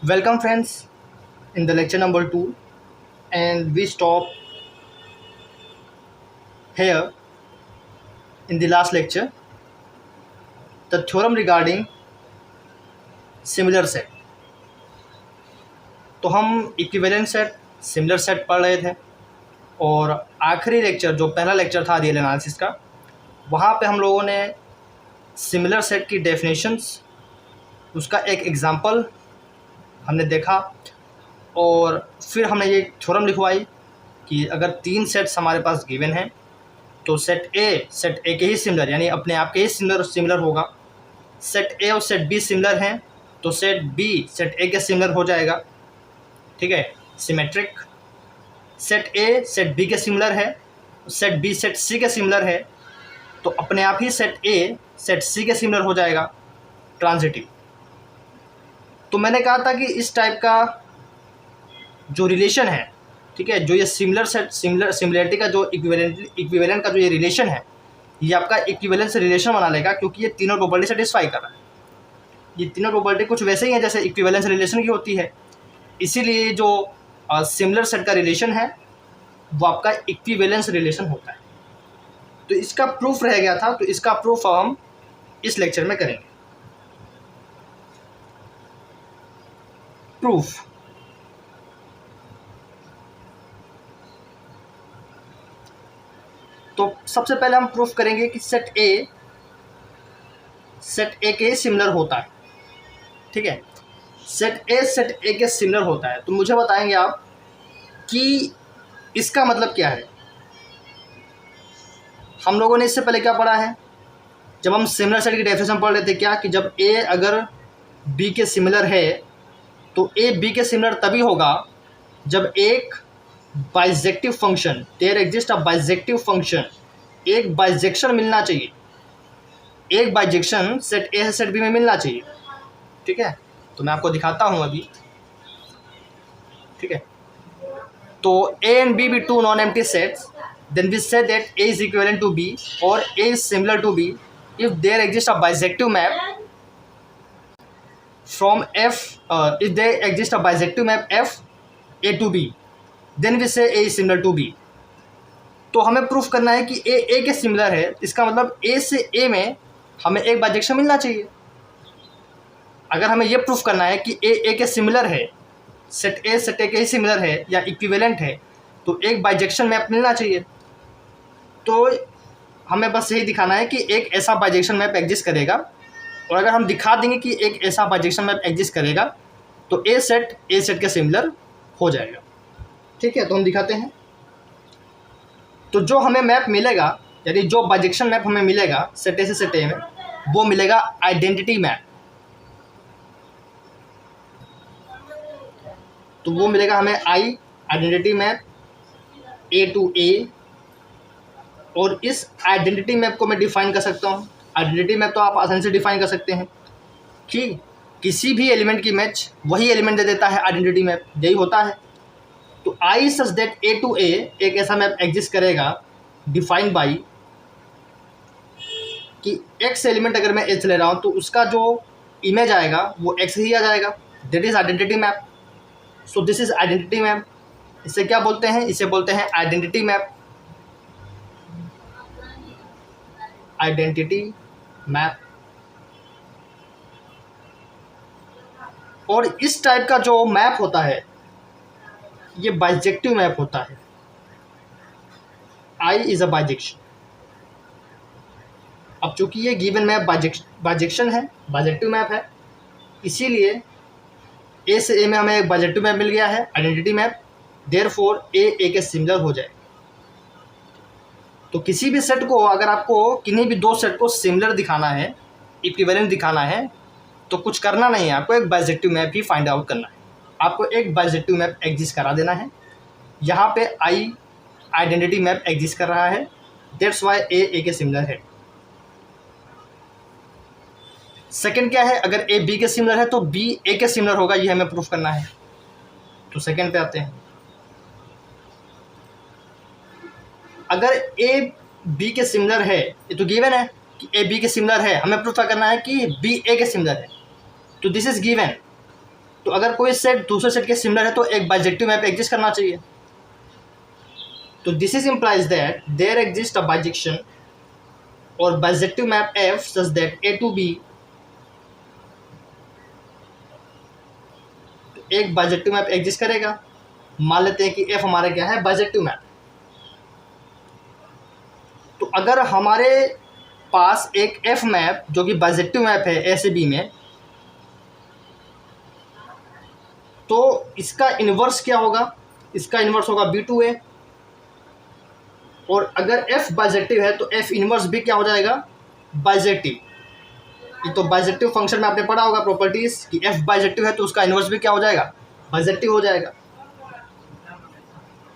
Welcome, friends, in the lecture number 2, and we stop here in the last lecture the theorem regarding similar set. तो हम equivalent set, similar set पढ़ रहे थे और आखिरी lecture जो पहला लेक्चर था रियल एनालिसिस का, वहाँ पे हम लोगों ने सिमिलर सेट की डेफिनेशंस, उसका एक एग्जांपल हमने देखा और फिर हमने ये थ्योरम लिखवाई कि अगर तीन सेट्स हमारे पास गिवन हैं तो सेट ए के ही सिमिलर यानी अपने आप के ही सिमिलर होगा। सेट ए और सेट बी सिमिलर हैं तो सेट बी सेट ए के सिमिलर हो जाएगा, ठीक है, symmetric. Set A set B के सिमिलर है, सेट बी सेट सी के सिमिलर है तो अपने आप ही सेट ए सेट सी के सिमिलर हो जाएगा, ट्रांजिटिव। तो मैंने कहा था कि इस टाइप का जो रिलेशन है, ठीक है, जो ये सिमिलरिटी का जो इक्विवेलेंट का जो ये रिलेशन है, ये आपका इक्विवेलेंस रिलेशन बना लेगा क्योंकि ये तीनों प्रॉपर्टी सेटिस्फाई कर रहा है। ये तीनों प्रॉपर्टी कुछ वैसे ही हैं जैसे इक्विवेलेंस रिलेशन की होती है, इसीलिए जो सिमिलर सेट का रिलेशन है वो आपका इक्विवेलेंस रिलेशन होता है। तो इसका प्रूफ रह गया था, तो इसका प्रूफ हम इस लेक्चर में करेंगे। प्रूफ तो सबसे पहले हम प्रूफ करेंगे कि सेट ए के सिमिलर होता है, ठीक है। सेट ए के सिमिलर होता है तो मुझे बताएंगे आप कि इसका मतलब क्या है। हम लोगों ने इससे पहले क्या पढ़ा है, जब हम सिमिलर सेट की डेफिनेशन पढ़ रहे थे क्या, कि जब ए अगर बी के सिमिलर है तो ए बी के सिमिलर तभी होगा जब एक bijective function, there exist a bijective function, एक बाइजेक्शन मिलना चाहिए, एक बाइजेक्शन सेट ए से सेट बी में मिलना चाहिए, ठीक है। तो मैं आपको दिखाता हूं अभी, ठीक है। तो A and B two non empty sets, then we say that A is equivalent to B और A is similar to B if there exist a bijective map from F, if there exists a bijective map F A to B, then we say A is similar to B। तो हमें proof करना है कि A के similar है, इसका मतलब A से A में हमें एक बाइजेक्शन मिलना चाहिए। अगर हमें ये प्रूफ करना है कि A के सिमिलर है, सेट A के ही सिमिलर है या इक्विवेलेंट है, तो एक बाइजेक्शन मैप मिलना चाहिए। तो हमें बस यही दिखाना है कि एक ऐसा बाइजेक्शन मैप एग्जिस्ट करेगा, और अगर हम दिखा देंगे कि एक ऐसा बाइजेक्शन मैप एग्जिस्ट करेगा तो ए सेट के सिमिलर हो जाएगा, ठीक है। तो हम दिखाते हैं। तो जो हमें मैप मिलेगा, यानी जो बाइजेक्शन मैप हमें मिलेगा सेट ए से सेट ए में, वो मिलेगा आइडेंटिटी मैप। तो वो मिलेगा हमें आइडेंटिटी मैप ए टू ए, और इस आइडेंटिटी मैप को मैं डिफाइन कर सकता हूँ। आइडेंटिटी मैप तो आप आसानी से डिफाइन कर सकते हैं कि किसी भी एलिमेंट की मैच वही एलिमेंट दे देता है, आइडेंटिटी मैप यही होता है। तो आई सच दैट ए टू ए एक ऐसा मैप एग्जिस्ट करेगा डिफाइंड बाई कि एक्स एलिमेंट अगर मैं एच ले रहा हूँ तो उसका जो इमेज आएगा वो एक्स ही आ जाएगा, that is identity map. So this is identity map. इसे क्या बोलते हैं, इसे बोलते हैं आइडेंटिटी मैप। Identity map. और इस टाइप का जो मैप होता है ये बाइजेक्टिव मैप होता है। I is a bijection. अब चूंकि ये गिवन मैप बाइजेक्शन है, बाइजेक्टिव मैप है, इसीलिए ए से ए में हमें एक बाइजेक्टिव मैप मिल गया है, आइडेंटिटी मैप, देयरफॉर ए के सिमिलर हो जाए। तो किसी भी सेट को, अगर आपको किन्हीं भी दो सेट को सिमिलर दिखाना है, इक्विवेलेंट दिखाना है, तो कुछ करना नहीं है, आपको एक बाइजेक्टिव मैप ही फाइंड आउट करना है। आपको एक बाइजेक्टिव मैप एग्जिस्ट करा देना है। यहाँ पे आई आइडेंटिटी मैप एग्जिस्ट कर रहा है, दैट्स वाई ए के सिमिलर है। सेकंड क्या है, अगर ए बी के सिमिलर है तो बी ए के सिमिलर होगा, ये हमें प्रूफ करना है। तो सेकंड पे आते हैं। अगर ए बी के सिमिलर है, ये तो गिवन है कि ए बी के सिमिलर है, हमें प्रूफ करना है कि बी ए के सिमिलर है। तो दिस इज गिवन, तो अगर कोई सेट दूसरे सेट के सिमिलर है तो एक बाइजेक्टिव मैप एग्जिस्ट करना चाहिए। तो this is implies that there exist a bijection और bijective map F such that A to B, एक बाइजेक्टिव मैप एग्जिस्ट करेगा। मान लेते हैं कि एफ हमारा क्या है, बाइजेक्टिव मैप। तो अगर हमारे पास एक एफ मैप जो कि बाइजेक्टिव मैप है ए से बी में, तो इसका इन्वर्स क्या होगा, इसका इन्वर्स होगा बी टू ए। और अगर एफ बाइजेक्टिव है तो एफ इन्वर्स भी क्या हो जाएगा, बाइजेक्टिव। ये तो बाइजेक्टिव फंक्शन में आपने पढ़ा होगा प्रॉपर्टीज कि एफ बाइजेक्टिव है तो उसका इन्वर्स भी क्या हो जाएगा, बाइजेक्टिव हो जाएगा।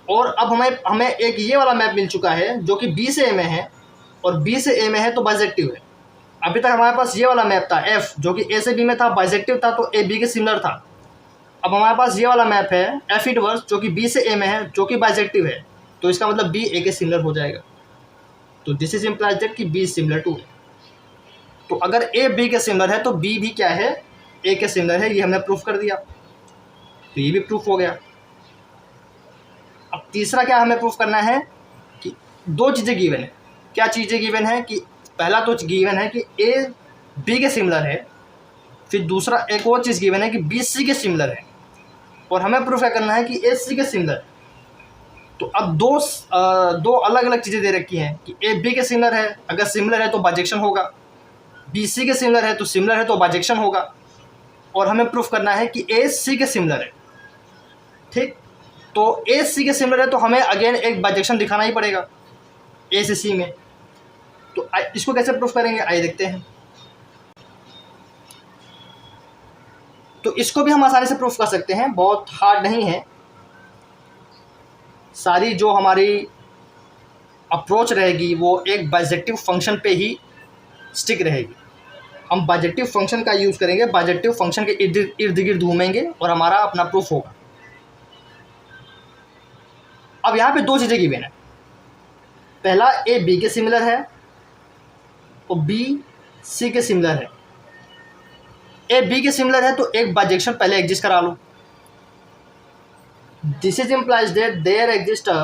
और अब हमें एक ये वाला मैप मिल चुका है जो कि बी से ए में है, और बी से ए में है तो बाइजेक्टिव है। अभी तक हमारे पास ये वाला मैप था एफ जो कि ए से बी में था, बाइजेक्टिव था, तो ए बी के सिमिलर था। अब हमारे पास ये वाला मैप है एफ इनवर्स जो कि बी से ए में है, जो कि बाइजेक्टिव है, तो इसका मतलब बी ए के सिमिलर हो जाएगा। तो दिस इज इम्प्लाइज दैट कि बी इज सिमिलर टू ए। तो अगर ए बी के सिमिलर है तो बी भी क्या है, ए के सिमिलर है। ये हमने प्रूफ कर दिया, तो ये भी प्रूफ हो गया। अब तीसरा क्या हमें प्रूफ करना है कि दो चीज़ें गिवन है। क्या चीज़ें गिवन है कि पहला तो गिवन है कि ए बी के सिमिलर है, फिर दूसरा एक और चीज़ गिवन है कि बी सी के सिमिलर है, और हमें प्रूफ क्या करना है कि ए सी के सिमिलर है। तो अब दो अलग अलग चीज़ें दे रखी हैं कि ए बी के सिमिलर है, अगर सिमिलर है तो बाइजेक्शन होगा, बी सी के सिमिलर है तो सिमिलर है तो बाइजेक्शन होगा, और हमें प्रूफ करना है कि ए सी के सिमिलर है। ठीक, तो ए सी के सिमिलर है तो हमें अगेन एक बाइजेक्शन दिखाना ही पड़ेगा ए से सी में। तो इसको कैसे प्रूफ करेंगे, आइए देखते हैं। तो इसको भी हम आसानी से प्रूफ कर सकते हैं, बहुत हार्ड नहीं है। सारी जो हमारी अप्रोच रहेगी वो एक बाइजेक्टिव फंक्शन पे ही स्टिक रहेगी। हम बाइजेक्टिव फंक्शन का यूज़ करेंगे, बाइजेक्टिव फंक्शन के इर्द गिर्द घूमेंगे और हमारा अपना प्रूफ होगा। अब यहाँ पे दो चीज़ें गिवन है। पहला, ए बी के सिमिलर है और बी सी के सिमिलर है। ए बी के सिमिलर है तो एक बाइजेक्शन पहले एग्जिस्ट करा लो। This is implies that there exist a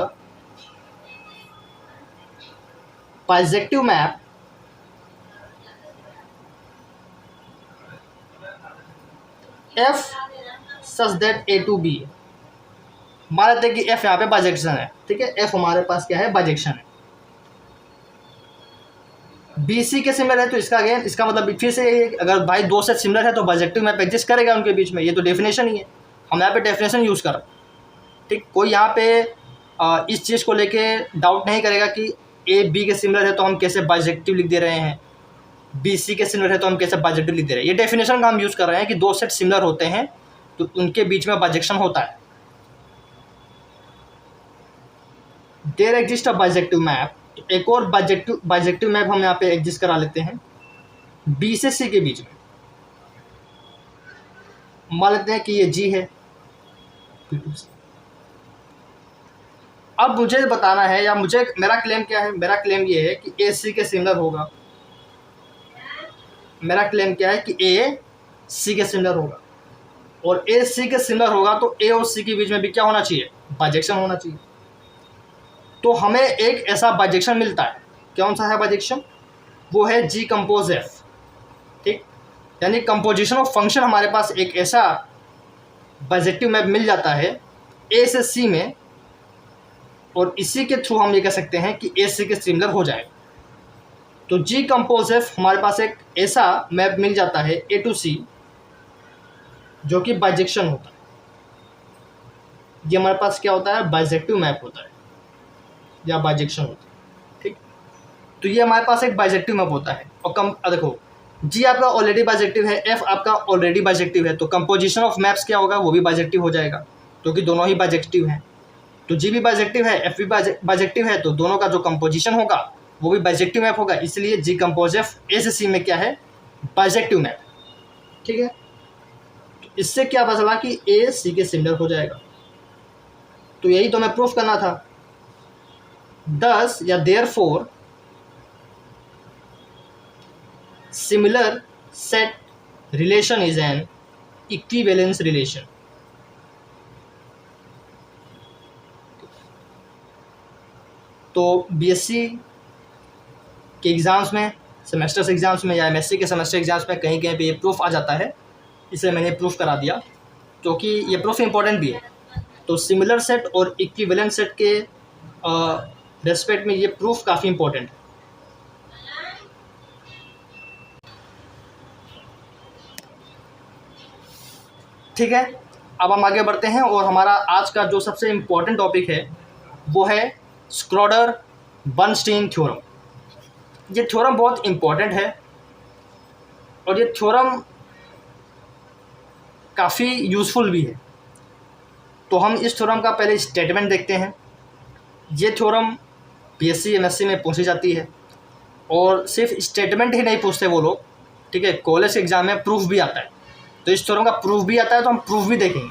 bijective map F such that A to B. मान लेते हैं कि एफ यहाँ पे बाइजेक्शन है, ठीक है, एफ हमारे पास क्या है, बाइजेक्शन है। बी सी के सिमिलर है तो इसका अगेन इसका मतलब फिर से अगर भाई दो सेट सिमिलर है तो बाइजेक्टिव मैप एग्जिस्ट करेगा उनके बीच में। ये तो डेफिनेशन ही है, हम यहाँ पे डेफिनेशन यूज़ कर रहे हैं। ठीक, कोई यहाँ पे इस चीज़ को लेके डाउट नहीं करेगा कि ए बी के सिमिलर है तो हम कैसे बाइजेक्टिव लिख दे रहे हैं, बी सी के सिमिलर है तो हम कैसे बाइजेक्टिव लिख दे रहे हैं। ये डेफिनेशन का हम यूज़ कर रहे हैं कि दो सेट सिमिलर होते हैं तो उनके बीच में बाइजेक्शन होता है। There exist a bijective map, तो एक और बाइजेक्टिव मैप हम यहाँ पे एग्जिस्ट करा लेते हैं बी से सी के बीच में। मान लेते हैं कि ये जी है। अब मुझे बताना है, या मेरा क्लेम क्या है, मेरा क्लेम ये है कि ए सी के सिमिलर होगा। मेरा क्लेम क्या है कि ए सी के सिमिलर होगा, और ए सी के सिमिलर होगा तो ए और सी के बीच में भी क्या होना चाहिए, बाइजेक्शन होना चाहिए। तो हमें एक ऐसा बाइजेक्शन मिलता है, कौन सा है बाइजेक्शन, वो है जी कंपोज एफ। ठीक, यानी कंपोजिशन ऑफ फंक्शन हमारे पास एक ऐसा बाइजेक्टिव मैप मिल जाता है ए से सी में, और इसी के थ्रू हम ये कह सकते हैं कि ए सी के सिमिलर हो जाएगा। तो जी कंपोज एफ हमारे पास एक ऐसा मैप मिल जाता है ए टू सी जो कि बाइजेक्शन होता है। ये हमारे पास क्या होता है, बाइजेक्टिव मैप होता है या बाइजेक्शन होता है। ठीक, तो ये हमारे पास एक बाइजेक्टिव मैप होता है। और देखो जी आपका ऑलरेडी बाइजेक्टिव है, एफ आपका ऑलरेडी बाइजेक्टिव है, तो कंपोजिशन ऑफ मैप्स क्या होगा, वो भी बाइजेक्टिव हो जाएगा क्योंकि दोनों ही बाइजेक्टिव हैं। तो जी भी बाइजेक्टिव है, एफ भी बाइजेक्टिव है, तो दोनों का जो कंपोजिशन होगा वो भी बाइजेक्टिव मैप होगा। इसलिए जी कंपोज एफ ए से सी में क्या है, बाइजेक्टिव मैप। ठीक है, तो इससे क्या पता चला कि ए सी के सिमिलर हो जाएगा। तो यही तो हमें प्रूफ करना था। दस या therefore similar set relation is an equivalence relation. तो बीएससी के एग्ज़ाम्स में, सेमेस्टर्स एग्ज़ाम्स में या एमएससी के सेमेस्टर एग्ज़ाम्स में कहीं कहीं पे ये प्रूफ आ जाता है, इसलिए मैंने प्रूफ करा दिया क्योंकि ये प्रूफ इंपॉर्टेंट भी है। तो सिमिलर सेट और इक्विवेलेंट सेट के रेस्पेक्ट में ये प्रूफ काफ़ी इंपॉर्टेंट है। ठीक है, अब हम आगे बढ़ते हैं और हमारा आज का जो सबसे इम्पोर्टेंट टॉपिक है वो है स्क्रोडर बर्नस्टीन थ्योरम। ये थ्योरम बहुत इम्पोर्टेंट है और ये थ्योरम काफ़ी यूज़फुल भी है। तो हम इस थ्योरम का पहले स्टेटमेंट देखते हैं। ये थ्योरम बीएससी एमएससी में पूछी जाती है और सिर्फ स्टेटमेंट ही नहीं पूछते वो लोग, ठीक है, कॉलेज एग्जाम में प्रूफ भी आता है। तो इस थ्योरम का प्रूफ भी आता है, तो हम प्रूफ भी देखेंगे।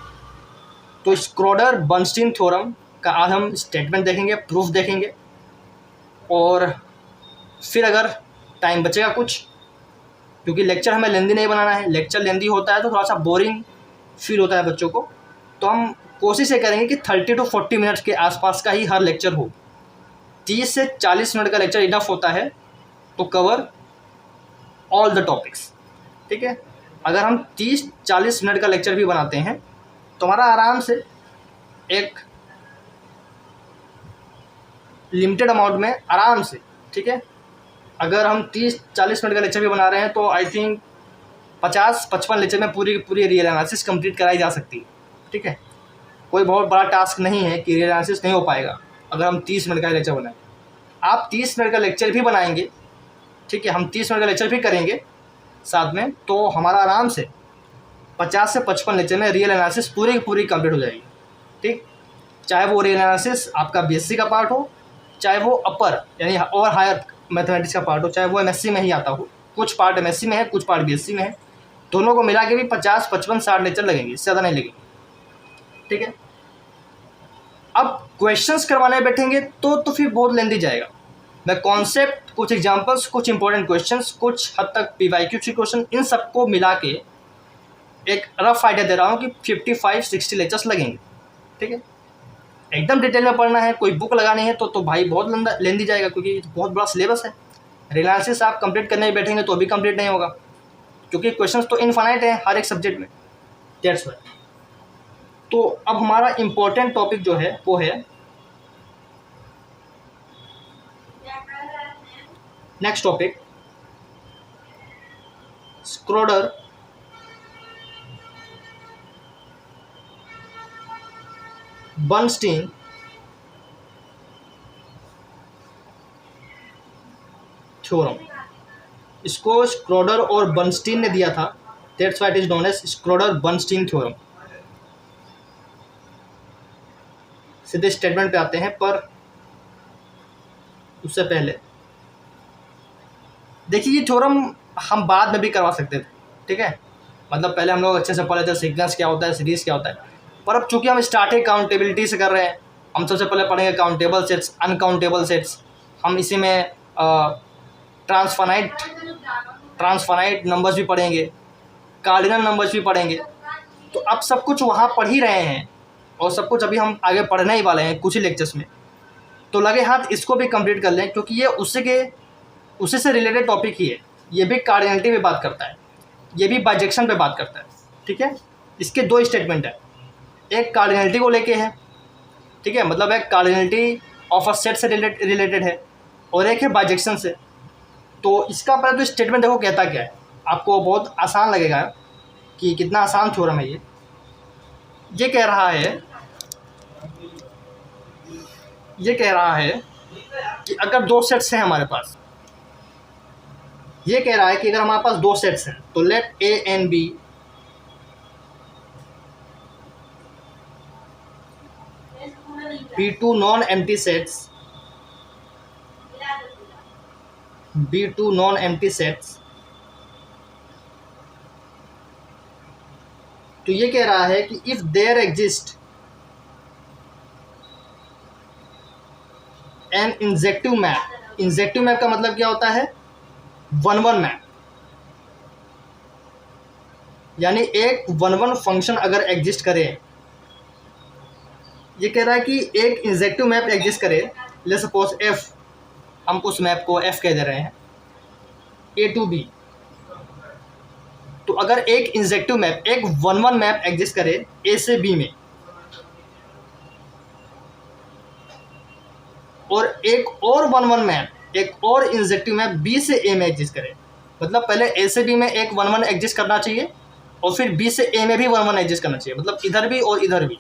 तो स्क्रोडर बर्नस्टीन थ्योरम का आज हम स्टेटमेंट देखेंगे, प्रूफ देखेंगे, और फिर अगर टाइम बचेगा कुछ, क्योंकि लेक्चर हमें लेंदी नहीं बनाना है। लेक्चर लेंदी होता है तो थोड़ा सा बोरिंग फील होता है बच्चों को, तो हम कोशिश ये करेंगे कि 30 to 40 मिनट्स के आसपास का ही हर लेक्चर हो। 30 से 40 मिनट का लेक्चर इनफ होता है तो कवर ऑल द टॉपिक्स। ठीक है, अगर हम 30-40 मिनट का लेक्चर भी बनाते हैं तो हमारा आराम से एक लिमिटेड अमाउंट में आराम से, ठीक है, अगर हम 30-40 मिनट का लेक्चर भी बना रहे हैं तो आई थिंक 50-55 लेक्चर में पूरी रियल एनालिसिस कंप्लीट कराई जा सकती है। ठीक है, कोई बहुत बड़ा टास्क नहीं है कि रियल एनालिसिस नहीं हो पाएगा अगर हम 30 मिनट का लेक्चर बनाएं। आप 30 मिनट का लेक्चर भी बनाएंगे, ठीक है, हम 30 मिनट का लेक्चर भी करेंगे साथ में, तो हमारा आराम से 50 से 55 लेक्चर में रियल एनालिसिस पूरी की पूरी कंप्लीट हो जाएगी। ठीक, चाहे वो रियल एनालिसिस आपका बीएससी का पार्ट हो, चाहे वो अपर यानी और हायर मैथमेटिक्स का पार्ट हो, चाहे वो एमएससी में ही आता हो। कुछ पार्ट एमएससी में है, कुछ पार्ट बीएससी में है, दोनों को मिला के भी 50, 55, 60 लेक्चर लगेंगे, इससे ज़्यादा नहीं लगेंगे। ठीक है, अब क्वेश्चंस करवाने बैठेंगे तो फिर बहुत लेंदी जाएगा। मैं कॉन्सेप्ट, कुछ एग्जांपल्स, कुछ इंपॉर्टेंट क्वेश्चंस, कुछ हद तक पीवाईक्यू क्वेश्चन, इन सबको मिला के एक रफ आइडिया दे रहा हूँ कि 55-60 लेक्चर्स लगेंगे। ठीक है, एकदम डिटेल में पढ़ना है, कोई बुक लगानी है तो भाई बहुत लेंदी जाएगा, क्योंकि बहुत बड़ा सिलेबस है। रिलायंसिस आप कंप्लीट करने में बैठेंगे तो अभी कंप्लीट नहीं होगा, क्योंकि क्वेश्चंस तो इनफाइनाइट है हर एक सब्जेक्ट में। That's why. तो अब हमारा इम्पोर्टेंट टॉपिक जो है वो है next topic, Schroder Bernstein theorem. इसको स्क्रोडर और बर्नस्टीन ने दिया था, that's why it is known as Schroder Bernstein theorem. सीधे स्टेटमेंट पे आते हैं, पर उससे पहले देखिए ये थ्योरम हम बाद में भी करवा सकते थे। ठीक है, मतलब पहले हम लोग अच्छे से पढ़ लेते सीक्वेंस क्या होता है, सीरीज क्या होता है, पर अब चूंकि हम स्टार्टिंग काउंटेबिलिटी से कर रहे हैं, हम सबसे पहले पढ़ेंगे काउंटेबल सेट्स, अनकाउंटेबल सेट्स। हम इसी में ट्रांसफाइनाइट नंबर्स भी पढ़ेंगे, कार्डिनल नंबर्स भी पढ़ेंगे। तो अब सब कुछ वहाँ पढ़ ही रहे हैं और सब कुछ अभी हम आगे पढ़ने ही वाले हैं कुछ ही लेक्चर्स में, तो लगे हाथ इसको भी कंप्लीट कर लें, क्योंकि ये उसी से रिलेटेड टॉपिक ही है। ये भी कार्डिनलिटी पे बात करता है, ये भी बाइजेक्शन पे बात करता है। ठीक है, इसके दो स्टेटमेंट है, एक कार्डिनलिटी को लेके है, ठीक है, मतलब एक कार्डिनलिटी ऑफ अ सेट से रिलेटेड है, और एक है बाइजेक्शन से। तो इसका पहले तो स्टेटमेंट देखो कहता क्या है, आपको बहुत आसान लगेगा कि कितना आसान थ्योरम है ये कह रहा है कि अगर दो सेट्स हैं हमारे पास, ये कह रहा है कि अगर हमारे पास दो सेट्स हैं तो let A and B be two non empty sets, तो ये कह रहा है कि if there exist an injective map. Injective map का मतलब क्या होता है, 1-1 मैप। यानी एक वन वन फंक्शन अगर एग्जिस्ट करे, ये कह रहा है कि एक इंजेक्टिव मैप एग्जिस्ट करे, लेट्स सपोज एफ, हम उस मैप को एफ कह दे रहे हैं, ए टू बी। तो अगर एक इंजेक्टिव मैप, एक वन वन मैप एग्जिस्ट करे ए से बी में, और एक और वन वन मैप, एक और इंजेक्टिव मैप बी से ए में एग्जिस्ट करे, मतलब पहले ए से बी में एक वन वन एग्जिस्ट करना चाहिए और फिर बी से ए में भी वन वन एग्जिस्ट करना चाहिए, मतलब इधर भी और इधर भी,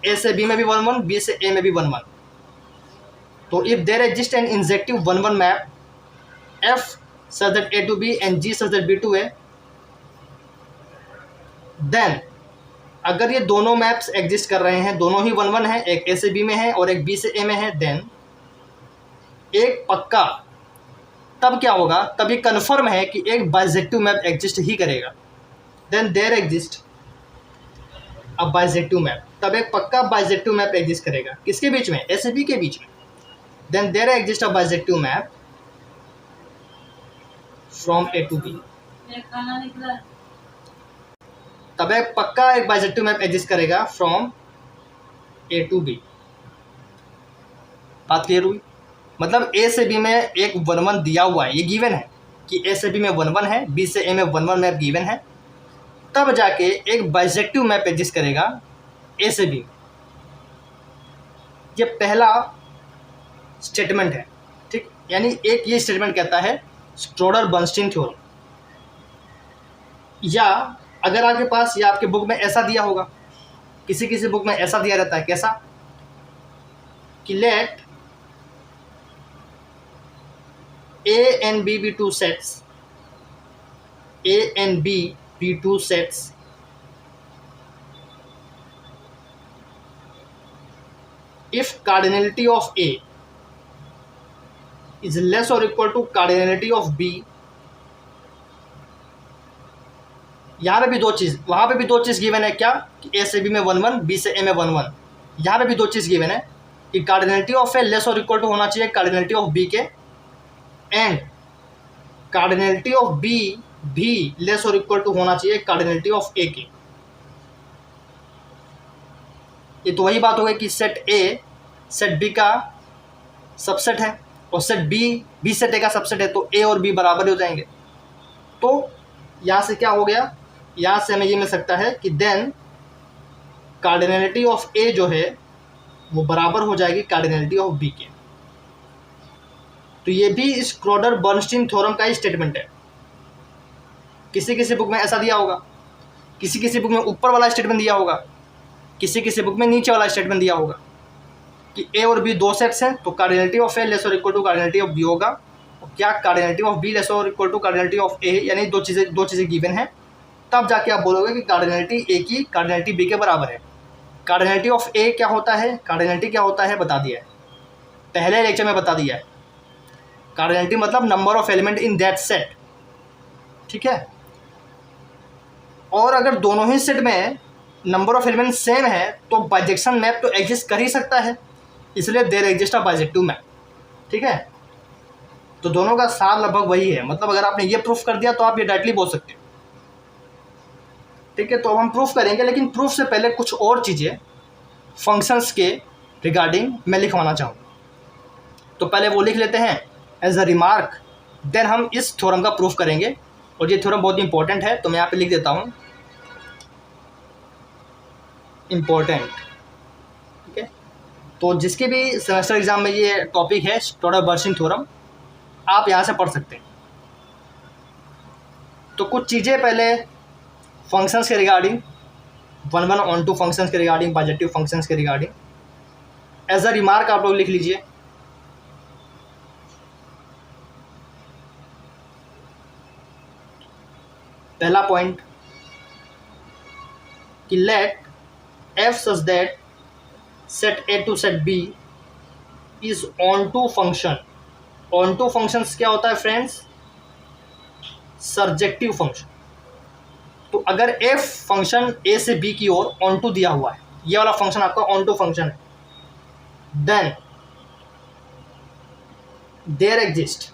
ए से बी में भी वन वन, बी से ए में भी वन वन। तो if there exist an injective one one map F such that A to B and G such that B to A, then अगर ये दोनों मैप्स एग्जिस्ट कर रहे हैं, दोनों ही वन वन है, एक ए से बी में है और एक बी से ए में है, देन एक पक्का, तब क्या होगा, तब ये कन्फर्म है कि एक बाइजेक्टिव मैप एग्जिस्ट ही करेगा। Then there exist a bijective map, तब एक पक्का बाइजेक्टिव मैप एग्जिस्ट करेगा, किसके बीच में, ए से बी के बीच में। Then there exist a bijective map from A to B, तब एक पक्का एक बाइजेक्टिव मैप एग्जिस्ट करेगा फ्रॉम ए टू बी। बात क्लियर हुई? मतलब ए से बी में एक वन वन दिया हुआ है, ये गिवन है कि ए से बी में वन वन है, बी से ए में वन वन मैप गिवन है, तब जाके एक बाइजेक्टिव मैप एग्जिस्ट करेगा ए से बी। ये पहला स्टेटमेंट है, ठीक। यानी एक ये स्टेटमेंट कहता है स्ट्रोडर बर्नस्टीन थ्योरम। या अगर आपके पास, या आपके बुक में ऐसा दिया होगा, किसी किसी बुक में ऐसा दिया रहता है, कैसा कि late A and B be two sets, A and B be two sets if cardinality of A is less or equal to cardinality of B। यहाँ पे भी दो चीज़, वहाँ पे भी दो चीज़ गिवन है, क्या कि ए से बी में वन वन, बी से ए में वन वन। यहाँ पे भी दो चीज़ गिवन है कि कार्डिनलिटी ऑफ ए लेस और इक्वल टू होना चाहिए कार्डिनलिटी ऑफ बी के, एंड कार्डिनलिटी ऑफ बी भी लेस और इक्वल टू होना चाहिए कार्डिनलिटी ऑफ ए के। ये तो वही बात हो गई कि सेट ए सेट बी का सबसेट है और सेट बी सेट ए का सबसेट है, तो ए और बी बराबर हो जाएंगे। तो यहाँ से क्या हो गया, यहाँ से हमें ये मिल सकता है कि देन कार्डिनलिटी ऑफ ए जो है वो बराबर हो जाएगी कार्डिनलिटी ऑफ बी के। तो ये भी स्ट्रोडर बर्नस्टीन थ्योरम का ही स्टेटमेंट है। किसी किसी बुक में ऐसा दिया होगा, किसी किसी बुक में ऊपर वाला स्टेटमेंट दिया होगा, किसी किसी बुक में नीचे वाला स्टेटमेंट दिया होगा कि ए और बी दो सेट्स हैं, तो कार्डिनलिटी ऑफ ए लेस और equal to cardinality of B होगा। और क्या कार्डिनलिटी ऑफ बी लेस और equal to cardinality of A, यानी दो चीज़ें गिवन हैं, तब जाके आप बोलोगे कि कार्डिनलिटी ए की कार्डिनलिटी बी के बराबर है। कार्डिनलिटी ऑफ ए क्या होता है, कार्डिनलिटी क्या होता है बता दिया है, पहले लेक्चर में बता दिया है। कार्डिनलिटी मतलब number of element in that set, ठीक है। और अगर दोनों ही सेट में नंबर ऑफ एलिमेंट सेम है तो बाइजेक्शन मैप तो एग्जिस्ट कर ही सकता है, इसलिए there exist a bijective map, ठीक है। तो दोनों का सार लगभग वही है, मतलब अगर आपने ये प्रूफ कर दिया तो आप ये डायरेक्टली बोल सकते हो, ठीक है। तो अब हम प्रूफ करेंगे, लेकिन प्रूफ से पहले कुछ और चीज़ें फंक्शंस के रिगार्डिंग मैं लिखवाना चाहूँगा। तो पहले वो लिख लेते हैं एज अ रिमार्क, देन हम इस थ्योरम का प्रूफ करेंगे। और ये थ्योरम बहुत इंपॉर्टेंट है, तो मैं यहाँ पे लिख देता हूँ इम्पोर्टेंट, ठीक है। तो जिसके भी सेमेस्टर एग्जाम में ये टॉपिक है स्ट्रोडर बर्नस्टीन थ्योरम, आप यहाँ से पढ़ सकते हैं। तो कुछ चीज़ें पहले फंक्शंस के regarding, one one onto functions के रिगार्डिंग, बाइजेक्टिव फंक्शंस के रिगार्डिंग एज अ रिमार्क आप लोग लिख लीजिए। पहला पॉइंट कि let F such that set A to set B is onto function. Onto functions क्या होता है फ्रेंड्स, सरजेक्टिव फंक्शन। तो अगर एफ फंक्शन ए से बी की ओर ऑन टू दिया हुआ है, ये वाला फंक्शन आपका ऑन टू फंक्शन है, then there exist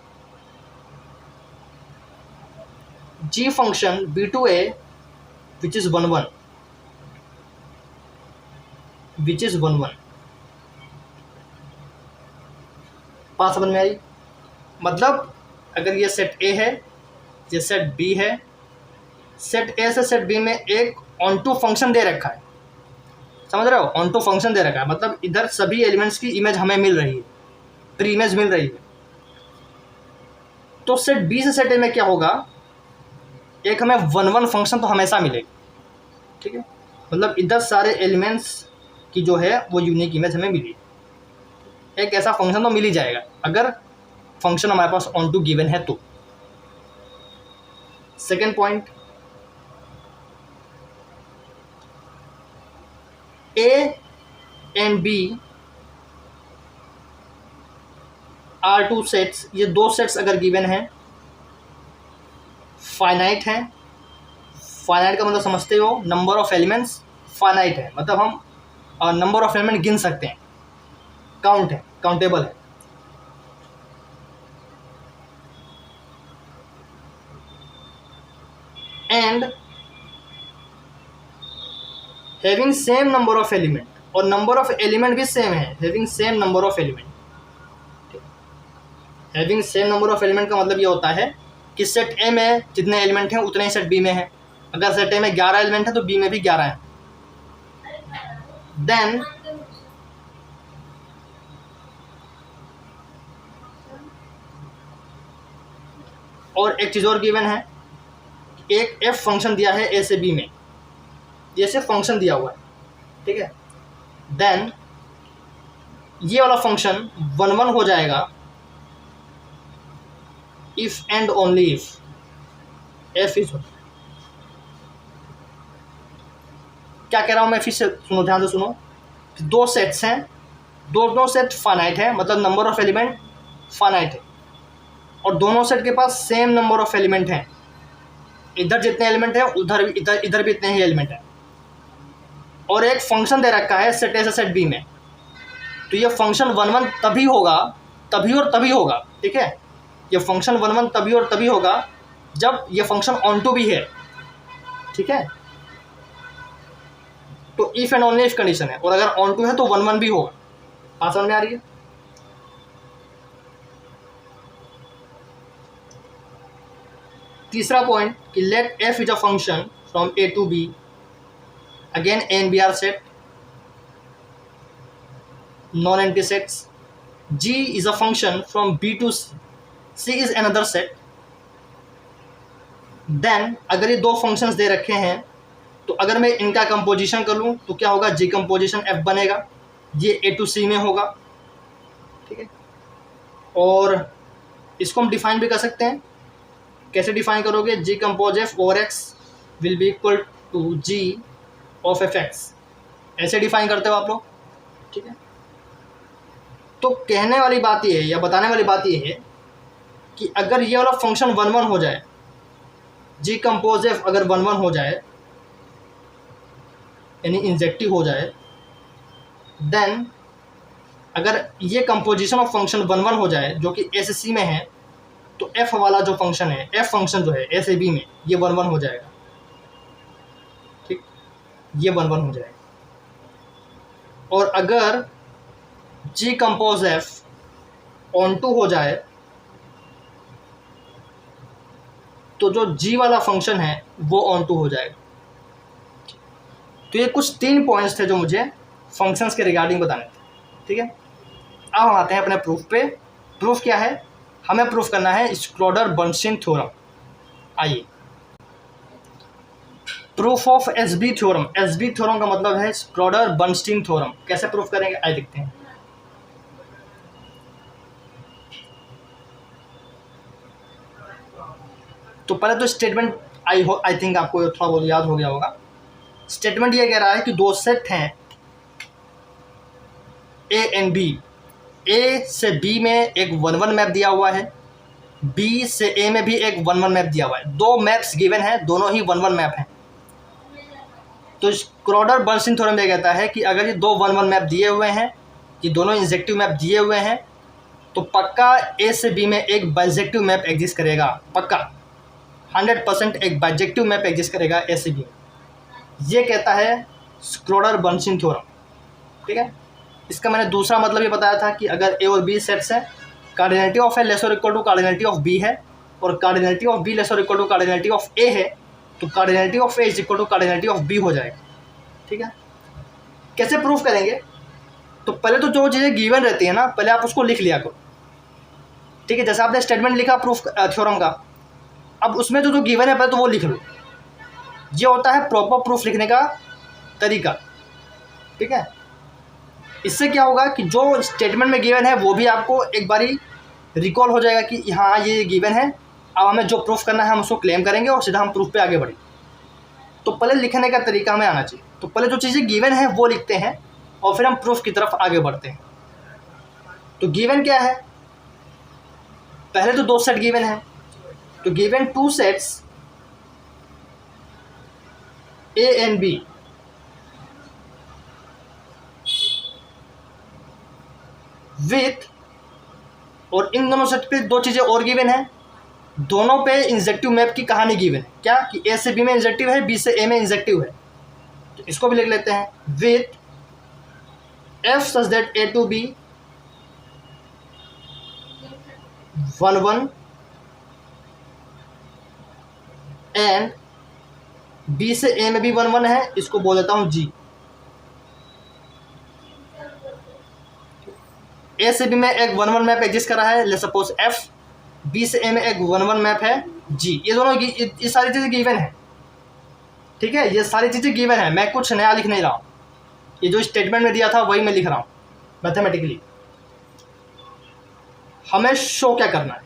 g function b to a which is 1 1, which is 1 1। बात समझ में आई? मतलब अगर ये सेट ए है, ये सेट बी है, सेट ए से सेट बी में एक ऑन टू फंक्शन दे रखा है, समझ रहे हो? ऑन टू फंक्शन दे रखा है मतलब इधर सभी एलिमेंट्स की इमेज हमें मिल रही है, प्री इमेज मिल रही है। तो सेट बी से सेट ए में क्या होगा, एक हमें 1 1 फंक्शन तो हमेशा मिलेगी, ठीक है? मतलब इधर सारे एलिमेंट्स की जो है वो यूनिक इमेज हमें मिली, एक ऐसा फंक्शन तो मिल ही जाएगा अगर फंक्शन हमारे पास ऑन टू गिवन है तो। Second point, A and B are two sets, ये दो सेट्स अगर गिवन हैं, फाइनाइट हैं। फाइनाइट का मतलब समझते हो, नंबर ऑफ एलिमेंट्स फाइनाइट है, मतलब हम नंबर ऑफ एलिमेंट गिन सकते हैं, काउंट है, काउंटेबल है। And having same number of element, और नंबर ऑफ एलिमेंट भी सेम है, having same number of element. Having same number of element का मतलब ये होता है कि सेट ए में जितने एलिमेंट हैं उतने ही सेट बी में है। अगर सेट ए में 11 एलिमेंट है तो बी में भी 11 है। देन और एक चीज़ और गिवन है, एक एफ फंक्शन दिया है ए से बी में, ये सिर्फ फंक्शन दिया हुआ है, ठीक है? देन ये वाला फंक्शन 1 1 हो जाएगा if and only if F is, क्या कह रहा हूं मैं फिर से सुनो, ध्यान से सुनो। दो सेट्स हैं, दोनों सेट फाइनाइट है, मतलब नंबर ऑफ एलिमेंट फाइनाइट है, और दोनों सेट के पास सेम नंबर ऑफ एलिमेंट हैं, इधर जितने एलिमेंट हैं उधर इधर भी इतने ही एलिमेंट हैं, और एक फंक्शन दे रखा है सेट ए से सेट बी में। तो ये फंक्शन 1 1 तभी होगा, तभी और तभी होगा, ठीक है? ये फंक्शन 1 1 तभी और तभी होगा जब ये फंक्शन ऑन टू भी है, ठीक है? तो if and only if condition है, और अगर ऑन टू है तो 1 1 भी होगा। बात समझ में आ रही है? तीसरा पॉइंट कि let F is a function from A to B, again A and B are set, non empty sets. G is a function from B to C, C is another set. Then अगर ये दो functions दे रखे हैं तो अगर मैं इनका composition कर लूँ तो क्या होगा, G कंपोजिशन F बनेगा, ये A to C में होगा, ठीक है? और इसको हम डिफाइन भी कर सकते हैं। कैसे डिफाइन करोगे? G compose F over X will be equal to G of Fx, ऐसे डिफाइन करते हो आप लोग, ठीक है? तो कहने वाली बात ये है या बताने वाली बात ये है कि अगर ये वाला फंक्शन 1 1 हो जाए, जी कंपोज एफ अगर 1 1 हो जाए, यानी इंजेक्टिव हो जाए, देन अगर ये कंपोजिशन ऑफ फंक्शन 1 1 हो जाए जो कि ए से सी में है, तो एफ वाला जो फंक्शन है, एफ फंक्शन जो है ए से बी में, ये 1 1 हो जाएगा, ठीक? ये 1 1 हो जाएगा। और अगर जी कंपोज एफ ऑन टू हो जाए तो जो जी वाला फंक्शन है वो ऑन टू हो जाएगा। तो ये कुछ 3 पॉइंट्स थे जो मुझे फंक्शंस के रिगार्डिंग बताने थे, ठीक है? अब हम आते हैं अपने प्रूफ पे। प्रूफ क्या है? हमें प्रूफ करना है स्क्रोडर-बर्नस्टीन थ्योरम। आइए, proof of SB theorem. SB theorem का मतलब है स्क्रोडर-बर्नस्टीन थ्योरम। कैसे प्रूफ करेंगे आइए देखते हैं। तो पहले तो स्टेटमेंट आई थिंक आपको थोड़ा बहुत याद हो गया होगा। स्टेटमेंट ये कह रहा है कि दो सेट हैं ए एंड बी, ए से बी में एक 1 1 मैप दिया हुआ है, बी से ए में भी एक 1 1 मैप दिया हुआ है। दो मैप्स गिवन हैं, दोनों ही 1 1 मैप हैं। तो स्क्रोडर-बर्नस्टीन थ्योरम ये कहता है कि अगर ये दो 1 1 मैप दिए हुए हैं, ये दोनों इंजेक्टिव मैप दिए हुए हैं, तो पक्का ए से बी में एक बाइजेक्टिव मैप एग्जिस्ट करेगा, पक्का 100% एक बाइजेक्टिव मैप एग्जिस्ट करेगा ए से बी में। ये कहता है स्क्रोडर बर्नस्टीन थ्योरम, ठीक है। इसका मैंने दूसरा मतलब ये बताया था कि अगर ए और बी सेट्स हैं, कार्डिनलिटी ऑफ ए लेस और equal to cardinality of B है, और कार्डिनलिटी ऑफ बी लेस और equal to cardinality of A है, तो cardinality of A is equal to cardinality of B हो जाएगा, ठीक है। कैसे प्रूफ करेंगे? तो पहले तो जो चीज़ें गिवन रहती है ना, पहले आप उसको लिख लिया करो, ठीक है। जैसे आपने स्टेटमेंट लिखा प्रूफ थ्योरम का, अब उसमें जो गिवन है पहले तो वो लिख लो। ये होता है प्रॉपर प्रूफ लिखने का तरीका, ठीक है। इससे क्या होगा कि जो स्टेटमेंट में गिवन है वो भी आपको एक बारी रिकॉल हो जाएगा कि हाँ ये गिवन है, अब हमें जो प्रूफ करना है हम उसको क्लेम करेंगे और सीधा हम प्रूफ पे आगे बढ़ेंगे। तो पहले लिखने का तरीका हमें आना चाहिए। तो पहले जो चीज़ें गिवन है वो लिखते हैं और फिर हम प्रूफ की तरफ आगे बढ़ते हैं। तो गिवन क्या है? पहले तो 2 सेट गिवन है, तो given 2 sets A and B with, और इन दोनों सेट पे 2 चीज़ें और गिवन है, दोनों पे इंजेक्टिव मैप की कहानी गिवन है। क्या कि ए से बी में इंजेक्टिव है, बी से ए में इंजेक्टिव है। तो इसको भी लिख लेते हैं with F such that A to B 1 1 and B से ए में भी 1 1 है, इसको बोल देता हूं जी। ए से बी में एक 1 1 मैप एग्जिस्ट कर रहा है, लेट्स सपोज एफ, बी से ए में एक 1 1 मैप है जी। ये दोनों ये सारी चीज़ें गिवन है, ठीक है। ये सारी चीज़ें गिवन है, मैं कुछ नया लिख नहीं रहा हूँ, ये जो स्टेटमेंट में दिया था वही मैं लिख रहा हूँ मैथमेटिकली। हमें शो क्या करना है?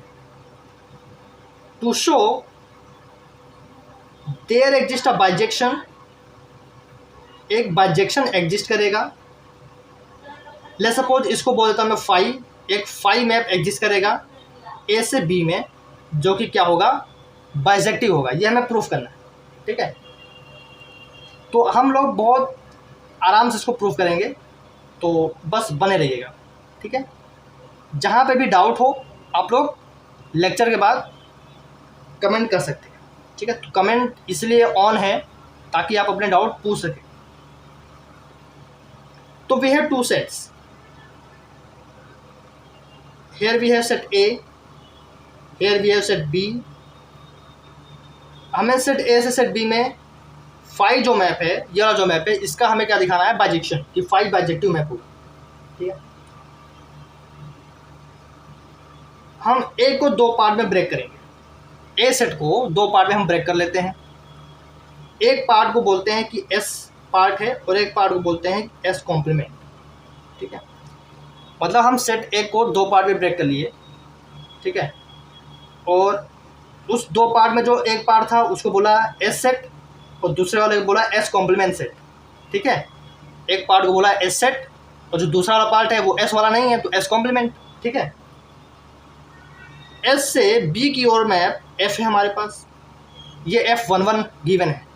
To show there exist a bijection, एक बाइजेक्शन एग्जिस्ट करेगा। लेट्स सपोज इसको बोल देता हूँ मैं फाई, एक फाई मैप एग्जिस्ट करेगा ए से बी में, जो कि क्या होगा? बाइजेक्टिव होगा। ये हमें प्रूफ करना है, ठीक है। तो हम लोग बहुत आराम से इसको प्रूफ करेंगे, तो बस बने रहिएगा, ठीक है। जहाँ पे भी डाउट हो आप लोग लेक्चर के बाद कमेंट कर सकते हैं, ठीक है। तो कमेंट इसलिए ऑन है ताकि आप अपने डाउट पूछ सकें। तो we have 2 sets, here we have set A, here we have set B। हमें सेट A से सेट B में फाई जो मैप है, ये वाला जो मैप है, इसका हमें क्या दिखाना है? बाइजेक्शन, कि फाई बाइजेक्टिव मैप होगा, ठीक है। हम A को 2 पार्ट में ब्रेक करेंगे। A सेट को 2 पार्ट में हम ब्रेक कर लेते हैं। एक पार्ट को बोलते हैं कि S पार्ट है और एक पार्ट को बोलते हैं S कॉम्प्लीमेंट, ठीक है। मतलब हम सेट ए को 2 पार्ट में ब्रेक कर लिए, ठीक है। और उस 2 पार्ट में जो एक पार्ट था उसको बोला एस सेट और दूसरे वाले को बोला एस कॉम्प्लीमेंट सेट, ठीक है। एक पार्ट को बोला एस सेट और जो दूसरा वाला पार्ट है वो एस वाला नहीं है, तो एस कॉम्प्लीमेंट, ठीक है। एस से बी की ओर मैप एफ है हमारे पास, ये एफ 1 1 गिवन है,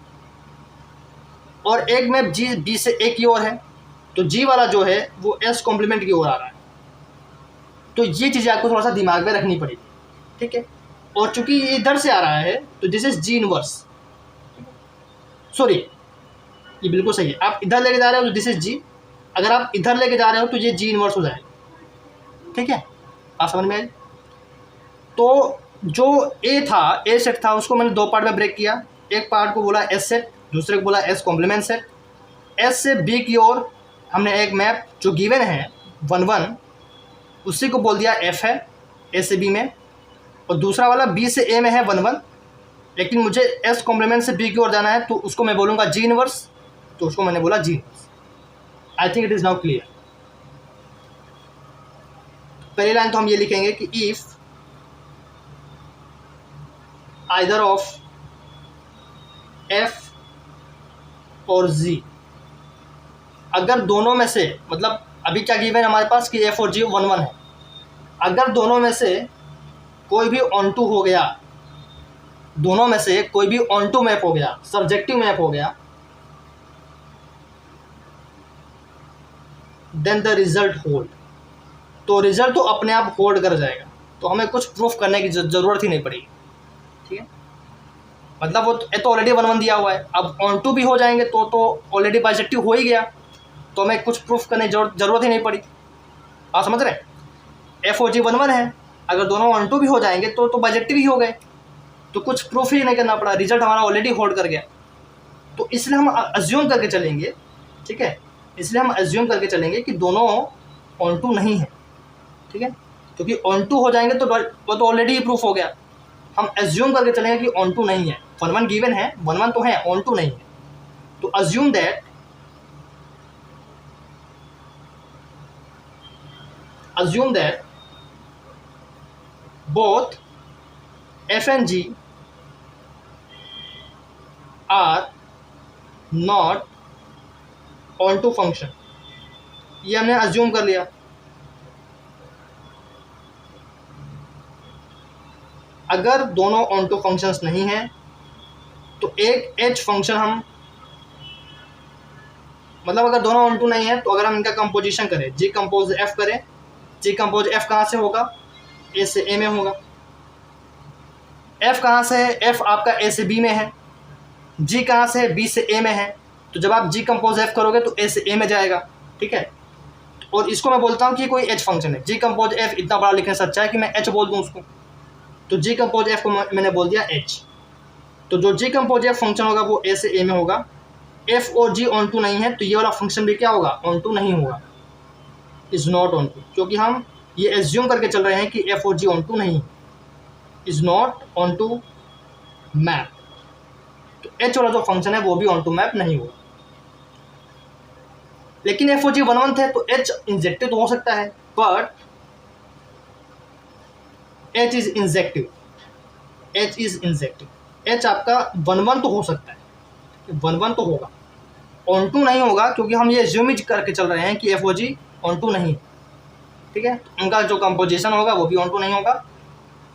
और एक मैप जी बी से ए की ओर है, तो जी वाला जो है वो एस कॉम्प्लीमेंट की ओर आ रहा है। तो ये चीज़ें आपको थोड़ा सा दिमाग में रखनी पड़ेगी, ठीक है। और चूंकि ये इधर से आ रहा है तो this is ji inverse, sorry ये बिल्कुल सही है। आप इधर लेके जा रहे हो तो दिस इज जी, अगर आप इधर लेके जा रहे हो तो ये जी इनवर्स हो जाएगा, ठीक है। आप समझ में आई? तो जो ए था, ए सेट था, उसको मैंने 2 पार्ट में ब्रेक किया। एक पार्ट को बोला एस सेट, दूसरे को बोला एस कॉम्प्लीमेंट सेट। एस से बी की ओर हमने एक मैप जो गिवन है 1 1, उसी को बोल दिया एफ है ए से बी में, और दूसरा वाला बी से ए में है 1 1, लेकिन मुझे एस कॉम्प्लीमेंट से बी की ओर जाना है, तो उसको मैं बोलूँगा जी इनवर्स, तो उसको मैंने बोला जी inverse. I think it is now clear. पहली लाइन तो हम ये लिखेंगे कि इफ आइदर ऑफ एफ और जी, अगर दोनों में से, मतलब अभी क्या गिवन है हमारे पास कि एफ और जी 1 1 है, अगर दोनों में से कोई भी ऑन टू हो गया, दोनों में से कोई भी ऑन टू मैप हो गया, सब्जेक्टिव मैप हो गया, देन द रिजल्ट होल्ड, तो रिजल्ट तो अपने आप होल्ड कर जाएगा, तो हमें कुछ प्रूफ करने की ज़रूरत ही नहीं पड़ेगी, ठीक है। मतलब वो तो ऑलरेडी 1 1 दिया हुआ है, अब ऑन टू भी हो जाएंगे तो ऑलरेडी बाइजेक्टिव हो ही गया, तो हमें कुछ प्रूफ करने जरूरत ही नहीं पड़ी। आप समझ रहे हैं, FOG 1 1 है, अगर दोनों ऑन टू भी हो जाएंगे तो बाइजेक्टिव ही हो गए, तो कुछ प्रूफ ही नहीं करना पड़ा, रिजल्ट हमारा ऑलरेडी होल्ड कर गया। तो इसलिए हम अज्यूम करके चलेंगे, ठीक है, इसलिए हम अज्यूम करके चलेंगे कि दोनों ऑन टू नहीं है, ठीक है, क्योंकि ऑन टू हो जाएंगे तो वो तो ऑलरेडी प्रूफ हो गया। हम अज्यूम करके चलेंगे कि ऑन टू नहीं है, 1 1 गिवन है, 1 1 तो है, ऑन टू नहीं है, तो assume that both f and g are not onto function. ये हमने अज्यूम कर लिया। अगर दोनों ऑनटू फंक्शंस नहीं हैं तो एक एच फंक्शन हम, मतलब अगर दोनों ऑनटू नहीं है तो अगर हम इनका कंपोजिशन करें, जी कंपोज एफ करें, जी कंपोज एफ कहाँ से होगा, ए से ए में होगा। एफ कहाँ से है, एफ आपका ए से बी में है। जी कहाँ से है, बी से ए में है, तो जब आप जी कंपोज एफ करोगे तो ए से ए में जाएगा, ठीक है। और इसको मैं बोलता हूँ कि कोई एच फंक्शन है। जी कंपोज एफ इतना बड़ा लिखने से अच्छा है कि मैं एच बोल दूँ उसको, तो जी कंपोज एफ को मैंने बोल दिया एच। तो जो जी कंपोज एफ फंक्शन होगा वो ए से ए में होगा। एफ और जी ऑन टू नहीं है तो ये वाला फंक्शन भी क्या होगा, ऑन टू नहीं होगा, इज नॉट ऑन टू, क्योंकि हम ये एज्यूम करके चल रहे हैं कि एफ और जी ऑन टू नहीं है, is not onto map. तो एच वाला जो फंक्शन है वो भी ऑन टू मैप नहीं होगा। लेकिन एफ और जी 1 1 थे तो एच इंजेक्टिव तो हो सकता है, but H is injective, H is injective. H आपका 1 1 तो हो सकता है, 1 1 तो होगा, ऑन टू नहीं होगा, क्योंकि हम ये एज्यूम करके चल रहे हैं कि F O G onto नहीं, ठीक है। उनका जो कंपोजिशन होगा वो भी ऑन टू नहीं होगा,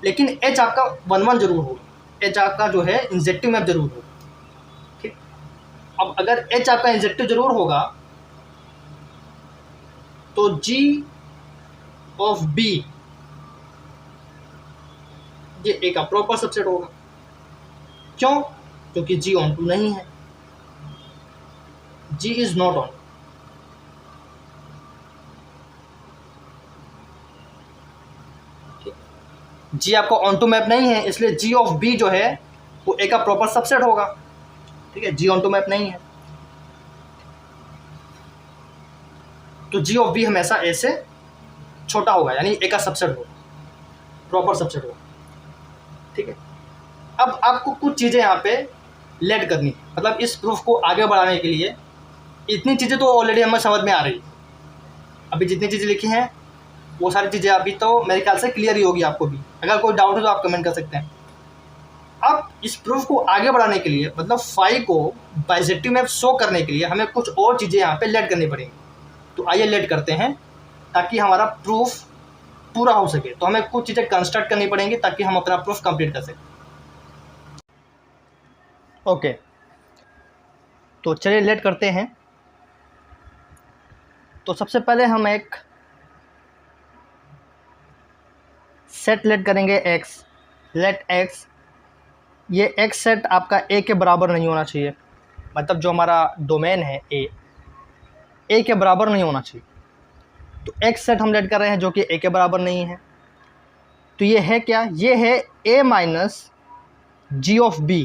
लेकिन एच आपका 1 1 जरूर होगा, एच आपका जो है इंजेक्टिव मैप जरूर होगा, ठीक। अब अगर एच आपका इंजेक्टिव जरूर होगा तो जी ऑफ बी ये ए का प्रॉपर सबसेट होगा। क्यों? क्योंकि जी ऑन टू नहीं है, जी इज नॉट ऑन। जी आपका ऑन टू मैप नहीं है, इसलिए जी ऑफ बी जो है वो ए का प्रॉपर सबसेट होगा, ठीक है। जी ऑन टू मैप नहीं है तो जी ऑफ बी हमेशा ए से छोटा होगा, यानी ए का सबसेट होगा, प्रॉपर सबसेट होगा, ठीक है। अब आपको कुछ चीज़ें यहाँ पे लेट करनी, मतलब इस प्रूफ को आगे बढ़ाने के लिए इतनी चीज़ें तो ऑलरेडी हमें समझ में आ रही, अभी जितनी चीज़ें लिखी हैं वो सारी चीज़ें अभी तो मेरे ख्याल से क्लियर ही होगी आपको भी। अगर कोई डाउट हो तो आप कमेंट कर सकते हैं। अब इस प्रूफ को आगे बढ़ाने के लिए, मतलब फाई को बाइजेक्टिव मैप शो करने के लिए हमें कुछ और चीज़ें यहाँ पे लेट करनी पड़ेंगी। तो आइए लेट करते हैं ताकि हमारा प्रूफ पूरा हो सके। तो हमें कुछ चीज़ें कंस्ट्रक्ट करनी पड़ेंगी ताकि हम अपना प्रूफ कंप्लीट कर सकें। ओके, तो चलिए लेट करते हैं। तो सबसे पहले हम एक सेट लेट करेंगे x, लेट x, ये x सेट आपका a के बराबर नहीं होना चाहिए, मतलब जो हमारा डोमेन है a के बराबर नहीं होना चाहिए। तो x सेट हम लेट कर रहे हैं जो कि a के बराबर नहीं है। तो ये है क्या, ये है a minus G of b,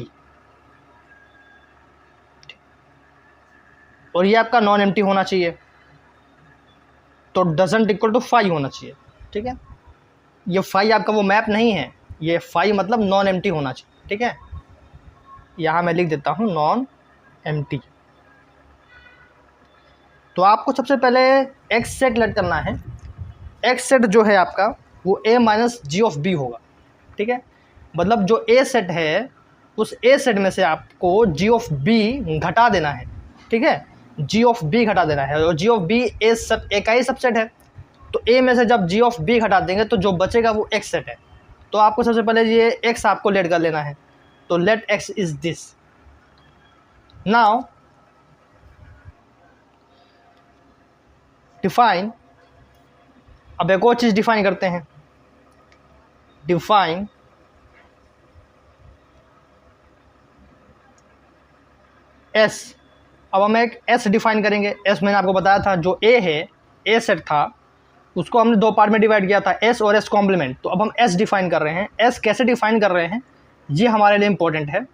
और ये आपका नॉन एम्प्टी होना चाहिए, तो डजंट इक्वल टू फाई होना चाहिए, ठीक है। ये फाई आपका वो मैप नहीं है, ये फाई मतलब नॉन एम्प्टी होना चाहिए, ठीक है। यहाँ मैं लिख देता हूँ नॉन एम्प्टी। तो आपको सबसे पहले एक्स सेट लेट करना है। एक्स सेट जो है आपका वो a minus G of B होगा, ठीक है। मतलब जो a सेट है उस a सेट में से आपको जी ऑफ बी घटा देना है, ठीक है। जी ऑफ बी घटा देना है, और जी ऑफ बी ए का ही सबसेट है, तो a में से जब जी ऑफ बी घटा देंगे तो जो बचेगा वो x सेट है। तो आपको सबसे पहले ये x आपको लेट कर लेना है। तो let x is this. Now define, अब एक और चीज़ डिफाइन करते हैं। डिफाइन एस, अब हम एक एस डिफाइन करेंगे। एस मैंने आपको बताया था जो ए है, ए सेट था, उसको हमने दो पार्ट में डिवाइड किया था, एस और एस कॉम्प्लीमेंट। तो अब हम एस डिफाइन कर रहे हैं। एस कैसे डिफाइन कर रहे हैं ये हमारे लिए इंपॉर्टेंट है।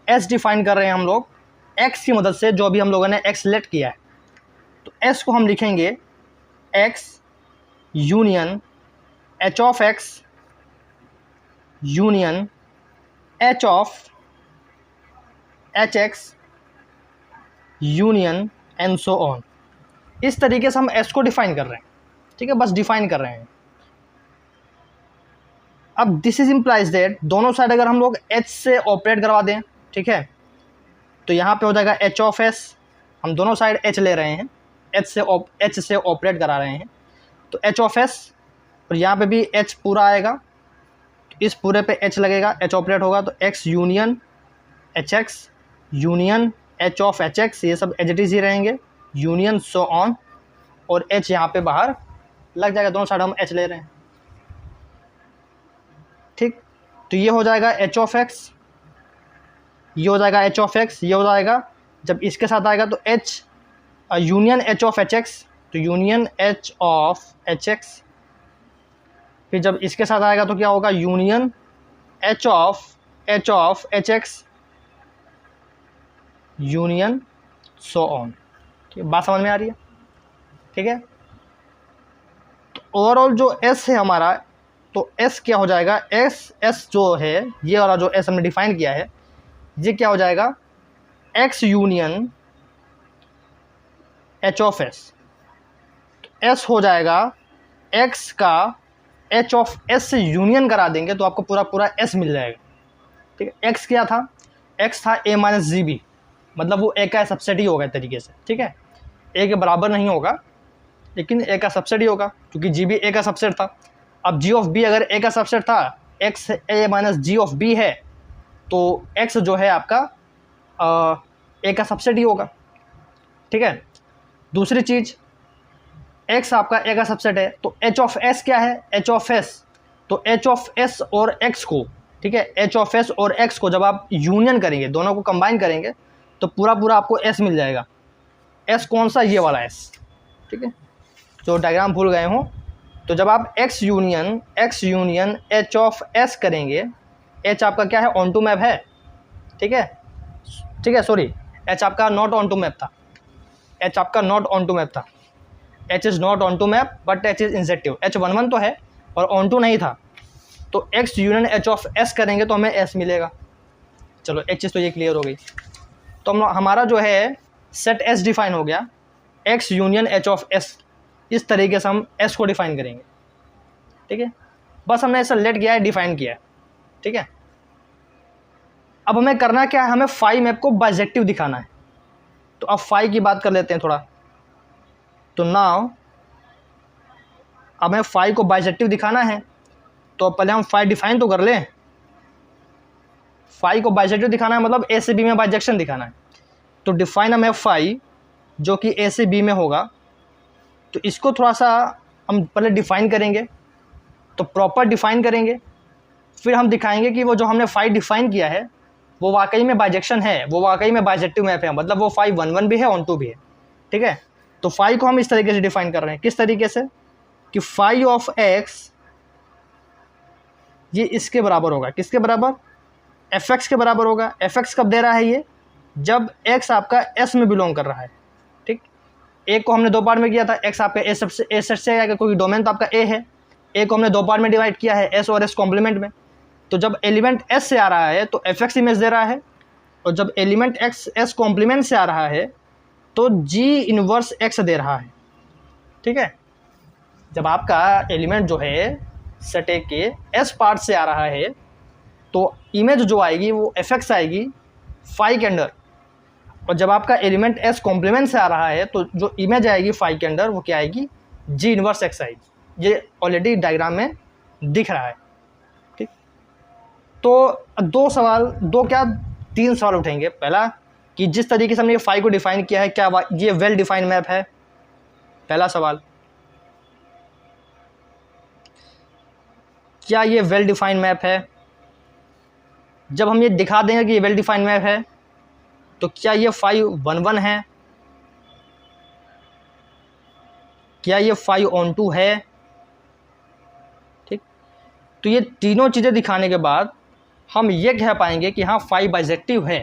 एस डिफाइन कर रहे हैं हम लोग एक्स की मदद से, जो भी हम लोगों ने एक्स सेलेक्ट किया है। तो एस को हम लिखेंगे x union H of x union H of H X union and so on. इस तरीके से हम एस को डिफाइन कर रहे हैं, ठीक है, बस डिफाइन कर रहे हैं। अब दिस इज इम्प्लाइज दैट दोनों साइड अगर हम लोग एच से ऑपरेट करवा दें, ठीक है, तो यहाँ पे हो जाएगा एच ऑफ एस, हम दोनों साइड एच ले रहे हैं, एच से ऑपरेट करा रहे हैं, तो एच ऑफ एस, और यहाँ पे भी एच पूरा आएगा, इस पूरे पे एच लगेगा, एच ऑपरेट होगा, तो X union H X union H of H x, ये सब एच डी ही रहेंगे, यूनियन सो ऑन, और एच यहाँ पे बाहर लग जाएगा, दोनों साइड हम एच ले रहे हैं, ठीक। तो ये हो जाएगा एच ऑफ एक्स, ये हो जाएगा एच ऑफ एक्स, ये हो जाएगा, जब इसके साथ आएगा तो H union H of H X, तो union H of H X, फिर जब इसके साथ आएगा तो क्या होगा, union H of H X union so on. ठीक है, बात समझ में आ रही है, ठीक है। तो ओवरऑल जो एस है हमारा, तो एस क्या हो जाएगा, एस जो है, ये वाला जो एस हमने डिफाइन किया है, ये क्या हो जाएगा, x union H of S. S हो जाएगा एक्स का एच ऑफ एस से यूनियन करा देंगे तो आपको पूरा पूरा एस मिल जाएगा, ठीक है। एक्स क्या था, एक्स था ए माइनस जी बी, मतलब वो ए का सबसेट ही होगा एक तरीके से, ठीक है। ए के बराबर नहीं होगा लेकिन ए का सबसेट ही होगा, क्योंकि जी बी ए का सबसेट था। अब जी ऑफ बी अगर ए का सबसेट था, X A minus G of B है, तो एक्स जो है आपका ए का सबसेट ही होगा, ठीक है। दूसरी चीज़, एक्स आपका ए का सबसेट है, तो एच ऑफ एस क्या है, एच ऑफ एस, तो एच ऑफ एस और एक्स को, ठीक है, एच ऑफ एस और एक्स को जब आप यूनियन करेंगे, दोनों को कंबाइन करेंगे, तो पूरा पूरा आपको एस मिल जाएगा। एस कौन सा, ये वाला एस, ठीक है, जो डायग्राम भूल गए हो। तो जब आप X union H of S करेंगे, एच आपका क्या है, ऑन टू मैप है, ठीक है, सॉरी, एच आपका नॉट ऑन टू मैप था, एच आपका नॉट ऑन टू मैप था, H is not onto map but H is injective, H 1 तो है और ऑन टू नहीं था, तो X union H of S करेंगे तो हमें एस मिलेगा। चलो एक चीज़ तो ये क्लियर हो गई। तो हमारा जो है सेट एस डिफाइन हो गया, x union H of S, इस तरीके से हम एस को डिफाइन करेंगे, ठीक है। बस हमने ऐसा लेट किया है, डिफाइन किया है, ठीक है। अब हमें करना क्या है, हमें फाई मैप को बाइजेक्टिव दिखाना है। तो अब फाई की बात कर लेते हैं थोड़ा। तो नाउ अब हमें फाई को बाइजेक्टिव दिखाना है, तो पहले हम फाई डिफाइन तो कर लें। फाई को बाइजेक्टिव दिखाना है मतलब ए से बी में बाइजेक्शन दिखाना है। तो डिफाइन हमें फाई जो कि ए से बी में होगा, तो इसको थोड़ा सा हम पहले डिफाइन करेंगे, तो प्रॉपर डिफाइन करेंगे, फिर हम दिखाएंगे कि वो जो हमने फाई डिफाइन किया है वो वाकई में बाइजेक्शन है, वो वाकई में बाइजेक्टिव मैप है, मतलब वो फाई 1 भी है, ऑन टू भी है, ठीक है। तो फाई को हम इस तरीके से डिफाइन कर रहे हैं, किस तरीके से, कि फाई ऑफ एक्स ये इसके बराबर होगा, किसके बराबर, एफ एक्स के बराबर होगा। एफ एक्स कब दे रहा है, ये जब एक्स आपका एस में बिलोंग कर रहा है, ठीक। एक को हमने दो पार्ट में किया था, एक्स आपका ए सेट से आएगा, क्योंकि डोमेन तो आपका ए है। ए को हमने दो पार्ट में डिवाइड किया है, एस और एस कॉम्प्लीमेंट में। तो जब एलिमेंट एस से आ रहा है तो एफ एक्स इमेज दे रहा है, और जब एलिमेंट एक्स एस कॉम्प्लीमेंट से आ रहा है तो जी इनवर्स एक्स दे रहा है, ठीक है। जब आपका एलिमेंट जो है सेट ए के एस पार्ट से आ रहा है तो इमेज जो आएगी वो एफ एक्स आएगी फाई के अंदर, और जब आपका एलिमेंट एस कॉम्प्लीमेंट से आ रहा है तो जो इमेज आएगी फाई के अंदर वो क्या आएगी, जी इनवर्स एक्स आएगी। ये ऑलरेडी डायग्राम में दिख रहा है, ठीक। तो तीन सवाल उठेंगे। पहला कि जिस तरीके से हमने ये फाई को डिफाइन किया है, क्या ये वेल डिफाइंड मैप है, पहला सवाल। क्या ये वेल डिफाइंड मैप है। जब हम ये दिखा देंगे कि ये वेल डिफाइंड मैप है तो क्या ये फाइव 1 1 है, क्या ये 5 on 2 है? ठीक, तो ये तीनों चीज़ें दिखाने के बाद हम ये कह पाएंगे कि हाँ 5 बाइजेक्टिव है।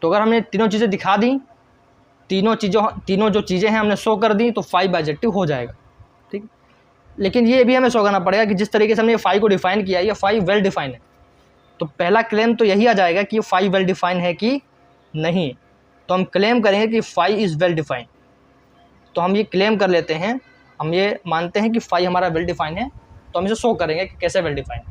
तो अगर हमने तीनों चीज़ें दिखा दी, तीनों जो चीज़ें हैं हमने शो कर दी, तो 5 बाइजेक्टिव हो जाएगा। ठीक, लेकिन ये भी हमें शो करना पड़ेगा कि जिस तरीके से हमने 5 को डिफाइन किया, ये 5 वेल डिफाइन है। तो पहला क्लेम तो यही आ जाएगा कि 5 वेल डिफाइन है कि नहीं। तो हम क्लेम करेंगे कि 5 इज़ वेल डिफाइन। तो हम ये क्लेम कर लेते हैं, हम ये मानते हैं कि 5 हमारा वेल डिफाइन है। तो हम इसे शो करेंगे कि कैसे वेल डिफाइन।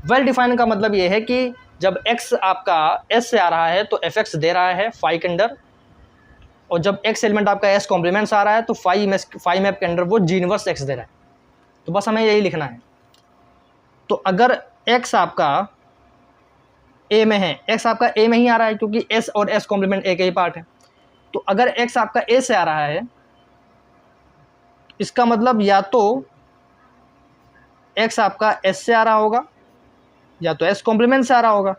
वेल डिफाइन का मतलब ये है कि जब x आपका s से आ रहा है तो fx दे रहा है 5 के अंदर, और जब x एलिमेंट आपका s कॉम्प्लीमेंट से आ रहा है तो 5 मैप के अंदर वो g इनवर्स x दे रहा है। तो बस हमें यही लिखना है। तो अगर x आपका a में है, x आपका a में ही आ रहा है क्योंकि s और s कॉम्प्लीमेंट a का ही पार्ट है। तो अगर x आपका a से आ रहा है, इसका मतलब या तो x आपका s से आ रहा होगा या तो s कॉम्प्लीमेंट से आ रहा होगा,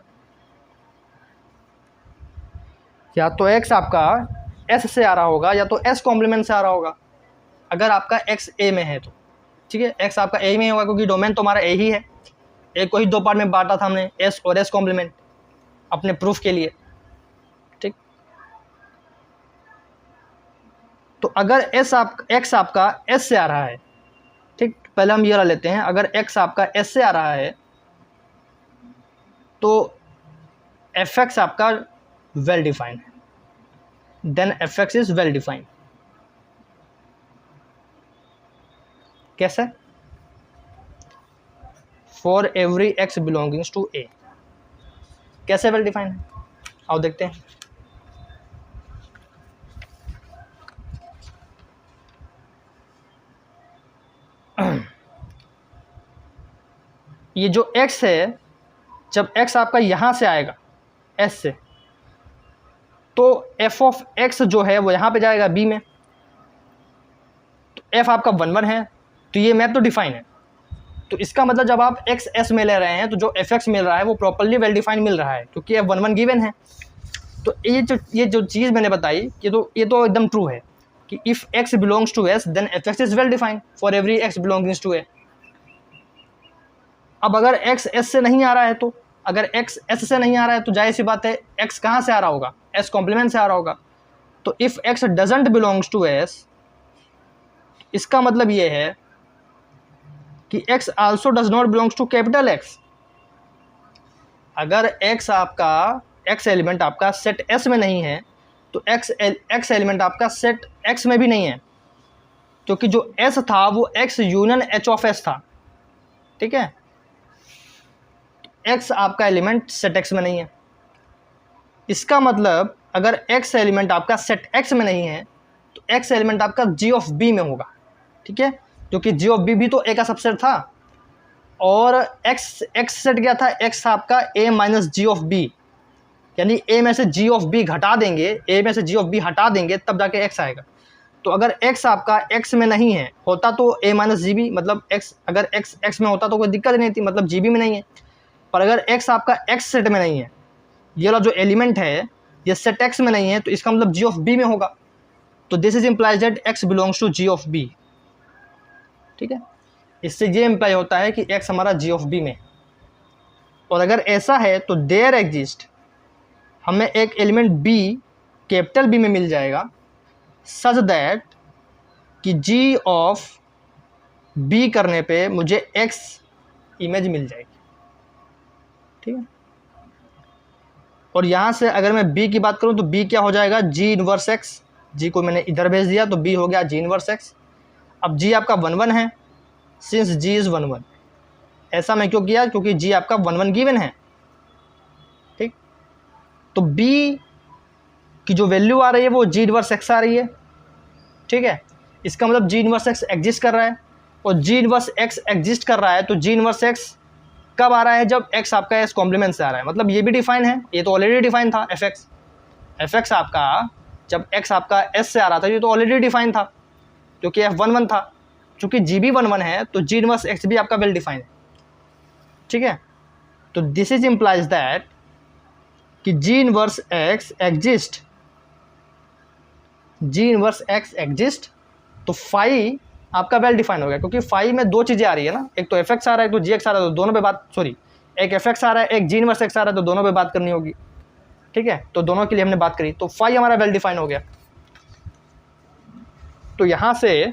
या तो x आपका s से आ रहा होगा या तो s कॉम्प्लीमेंट से आ रहा होगा। अगर आपका x a में है तो ठीक है, x आपका a में होगा क्योंकि डोमेन तो हमारा a ही है। a को ही 2 पार्ट में बांटा था हमने, s और s कॉम्प्लीमेंट, अपने प्रूफ के लिए। ठीक, तो अगर x आपका s से आ रहा है, ठीक, पहले हम ये वाला लेते हैं। अगर x आपका s से आ रहा है तो fx आपका वेल डिफाइंड है, then fx is well defined. कैसे? For every x belongings to a। कैसे वेल डिफाइंड है, आओ देखते हैं। ये जो x है, जब x आपका यहां से आएगा s से, तो f ऑफ x जो है वो यहां पे जाएगा b में। तो f आपका 1 1 है, तो ये मैप तो डिफाइन है। तो इसका मतलब जब आप x s में ले रहे हैं तो जो fx मिल रहा है वो प्रॉपर्ली वेल डिफाइन मिल रहा है क्योंकि f 1 1 गिवन है। तो ये जो चीज़ मैंने बताई ये तो एकदम ट्रू है कि if x belongs to s then fx is well defined for every x belongings to a। अब अगर x s से नहीं आ रहा है, तो अगर x s से नहीं आ रहा है तो जाहिर सी बात है x कहाँ से आ रहा होगा, s कॉम्प्लीमेंट से आ रहा होगा। तो if x doesn't belongs to s, इसका मतलब ये है कि x also does not belongs to capital X। अगर x एलिमेंट आपका सेट S में नहीं है तो x एलिमेंट आपका सेट X में भी नहीं है, क्योंकि जो S था वो x union H of S था। ठीक है, x आपका एलिमेंट सेट X में नहीं है। इसका मतलब अगर x एलिमेंट आपका सेट X में नहीं है तो x एलिमेंट आपका G ऑफ B में होगा। ठीक है, क्योंकि G ऑफ B भी तो A का सबसेट था, और x सेट क्या था, x आपका A minus G of B, यानी A में से G ऑफ B घटा देंगे, A में से G ऑफ B हटा देंगे तब जाके x आएगा। तो अगर x आपका x में नहीं है, होता तो A माइनस जी बी, मतलब x अगर x में होता तो कोई दिक्कत नहीं थी, मतलब जी बी में नहीं है। पर अगर x आपका x सेट में नहीं है, ये वाला जो एलिमेंट है ये सेट x में नहीं है, तो इसका मतलब G ऑफ B में होगा। तो this is implies that x belongs to G of B। ठीक है, इससे ये इम्प्लाई होता है कि x हमारा G ऑफ B में। और अगर ऐसा है तो देयर एग्जिस्ट, हमें एक एलिमेंट b कैपिटल B में मिल जाएगा सच दैट कि G ऑफ B करने पे मुझे x इमेज मिल जाएगी। ठीक है, और यहाँ से अगर मैं b की बात करूँ तो b क्या हो जाएगा, G इनवर्स x। G को मैंने इधर भेज दिया तो b हो गया G इनवर्स x। अब G आपका 1 1 है, सिंस G इज़ 1 1। ऐसा मैं क्यों किया, क्योंकि G आपका 1 1 गिवन है। ठीक, तो b की जो वैल्यू आ रही है वो G इनवर्स x आ रही है। ठीक है, इसका मतलब G इनवर्स x एग्जिस्ट कर रहा है, और G इनवर्स x एग्जिस्ट कर रहा है तो G इनवर्स x कब आ रहा है, जब x आपका s कॉम्प्लीमेंट से आ रहा है। मतलब ये भी डिफाइन है, ये तो ऑलरेडी डिफाइन था fx आपका जब x आपका s से आ रहा था ये तो ऑलरेडी डिफाइन था क्योंकि f 1 1 था। चूँकि G भी 1 1 है तो G इनवर्स x भी आपका वेल डिफाइन है। ठीक है, तो दिस इज इम्प्लाइज दैट कि जी इनवर्स एक्स एग्जिस्ट, जी इनवर्स एक्स एग्जिस्ट, तो फाई आपका वेल डिफाइन हो गया, क्योंकि फाई में दो चीज़ें आ रही है ना, एक तो एफ एक्स आ रहा है, एक तो जी एक्स आ रहा है, तो दोनों पे बात, सॉरी, एक एफ एक्स आ रहा है, एक जी इनवर्स एक्स आ रहा है, तो दोनों पे बात करनी होगी। ठीक है, तो दोनों के लिए हमने बात करी, तो फाई हमारा वेल डिफाइन हो गया। तो यहां से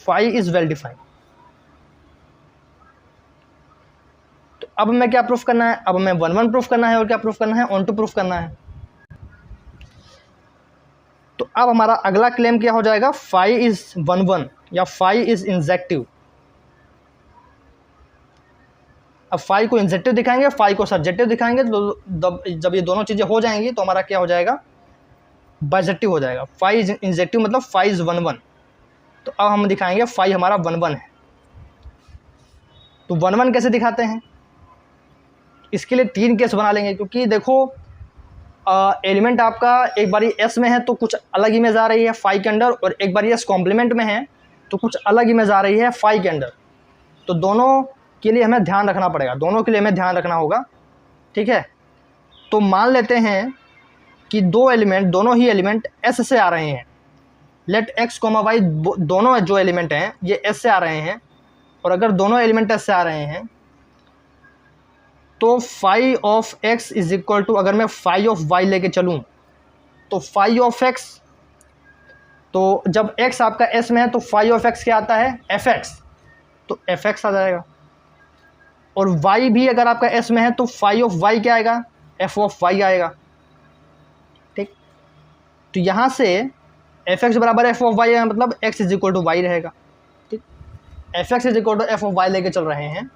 फाई इज वेल डिफाइंड। तो अब हमें क्या प्रूफ करना है? अब हमें 1 1 प्रूफ करना है, और क्या प्रूफ करना है? ऑन टू प्रूफ करना है। तो अब हमारा अगला क्लेम क्या हो जाएगा? फाई इज 1 1 या फाई इज इंजेक्टिव। अब फाई को इंजेक्टिव दिखाएंगे, फाई को सब्जेक्टिव दिखाएंगे, तो जब ये दोनों चीजें हो जाएंगी तो हमारा क्या हो जाएगा? बाइजेक्टिव हो जाएगा। फाई इज इंजेक्टिव मतलब फाई इज 1 1। तो अब हम दिखाएंगे फाई हमारा 1 1 है। तो 1 1 कैसे दिखाते हैं? इसके लिए 3 केस बना लेंगे, क्योंकि देखो एलिमेंट आपका एक बारी एस में है तो कुछ अलग इमेज आ रही है फाई के अंदर, और एक बारी एस कॉम्प्लीमेंट में है तो कुछ अलग इमेज आ रही है फाई के अंदर। तो दोनों के लिए हमें ध्यान रखना पड़ेगा, दोनों के लिए हमें ध्यान रखना होगा। ठीक है, तो मान लेते हैं कि दोनों ही एलिमेंट एस से आ रहे हैं। लेट एक्स कोमा वाई, दोनों जो एलिमेंट हैं ये एस से आ रहे हैं, और अगर दोनों एलिमेंट एस से आ रहे हैं तो phi of X is equal to, अगर मैं फाई ऑफ वाई लेके चलूं तो फाई ऑफ एक्स, तो जब एक्स आपका एस में है तो फाई ऑफ एक्स क्या आता है? एफ एक्स, तो एफ एक्स आ जाएगा। और वाई भी अगर आपका एस में है तो फाई ऑफ वाई क्या आएगा? एफ ऑफ वाई आएगा। ठीक, तो यहां से एफ एक्स बराबर एफ ऑफ वाई है, मतलब X is equal to Y रहेगा। ठीक, F X is equal to F of Y लेके चल रहे हैं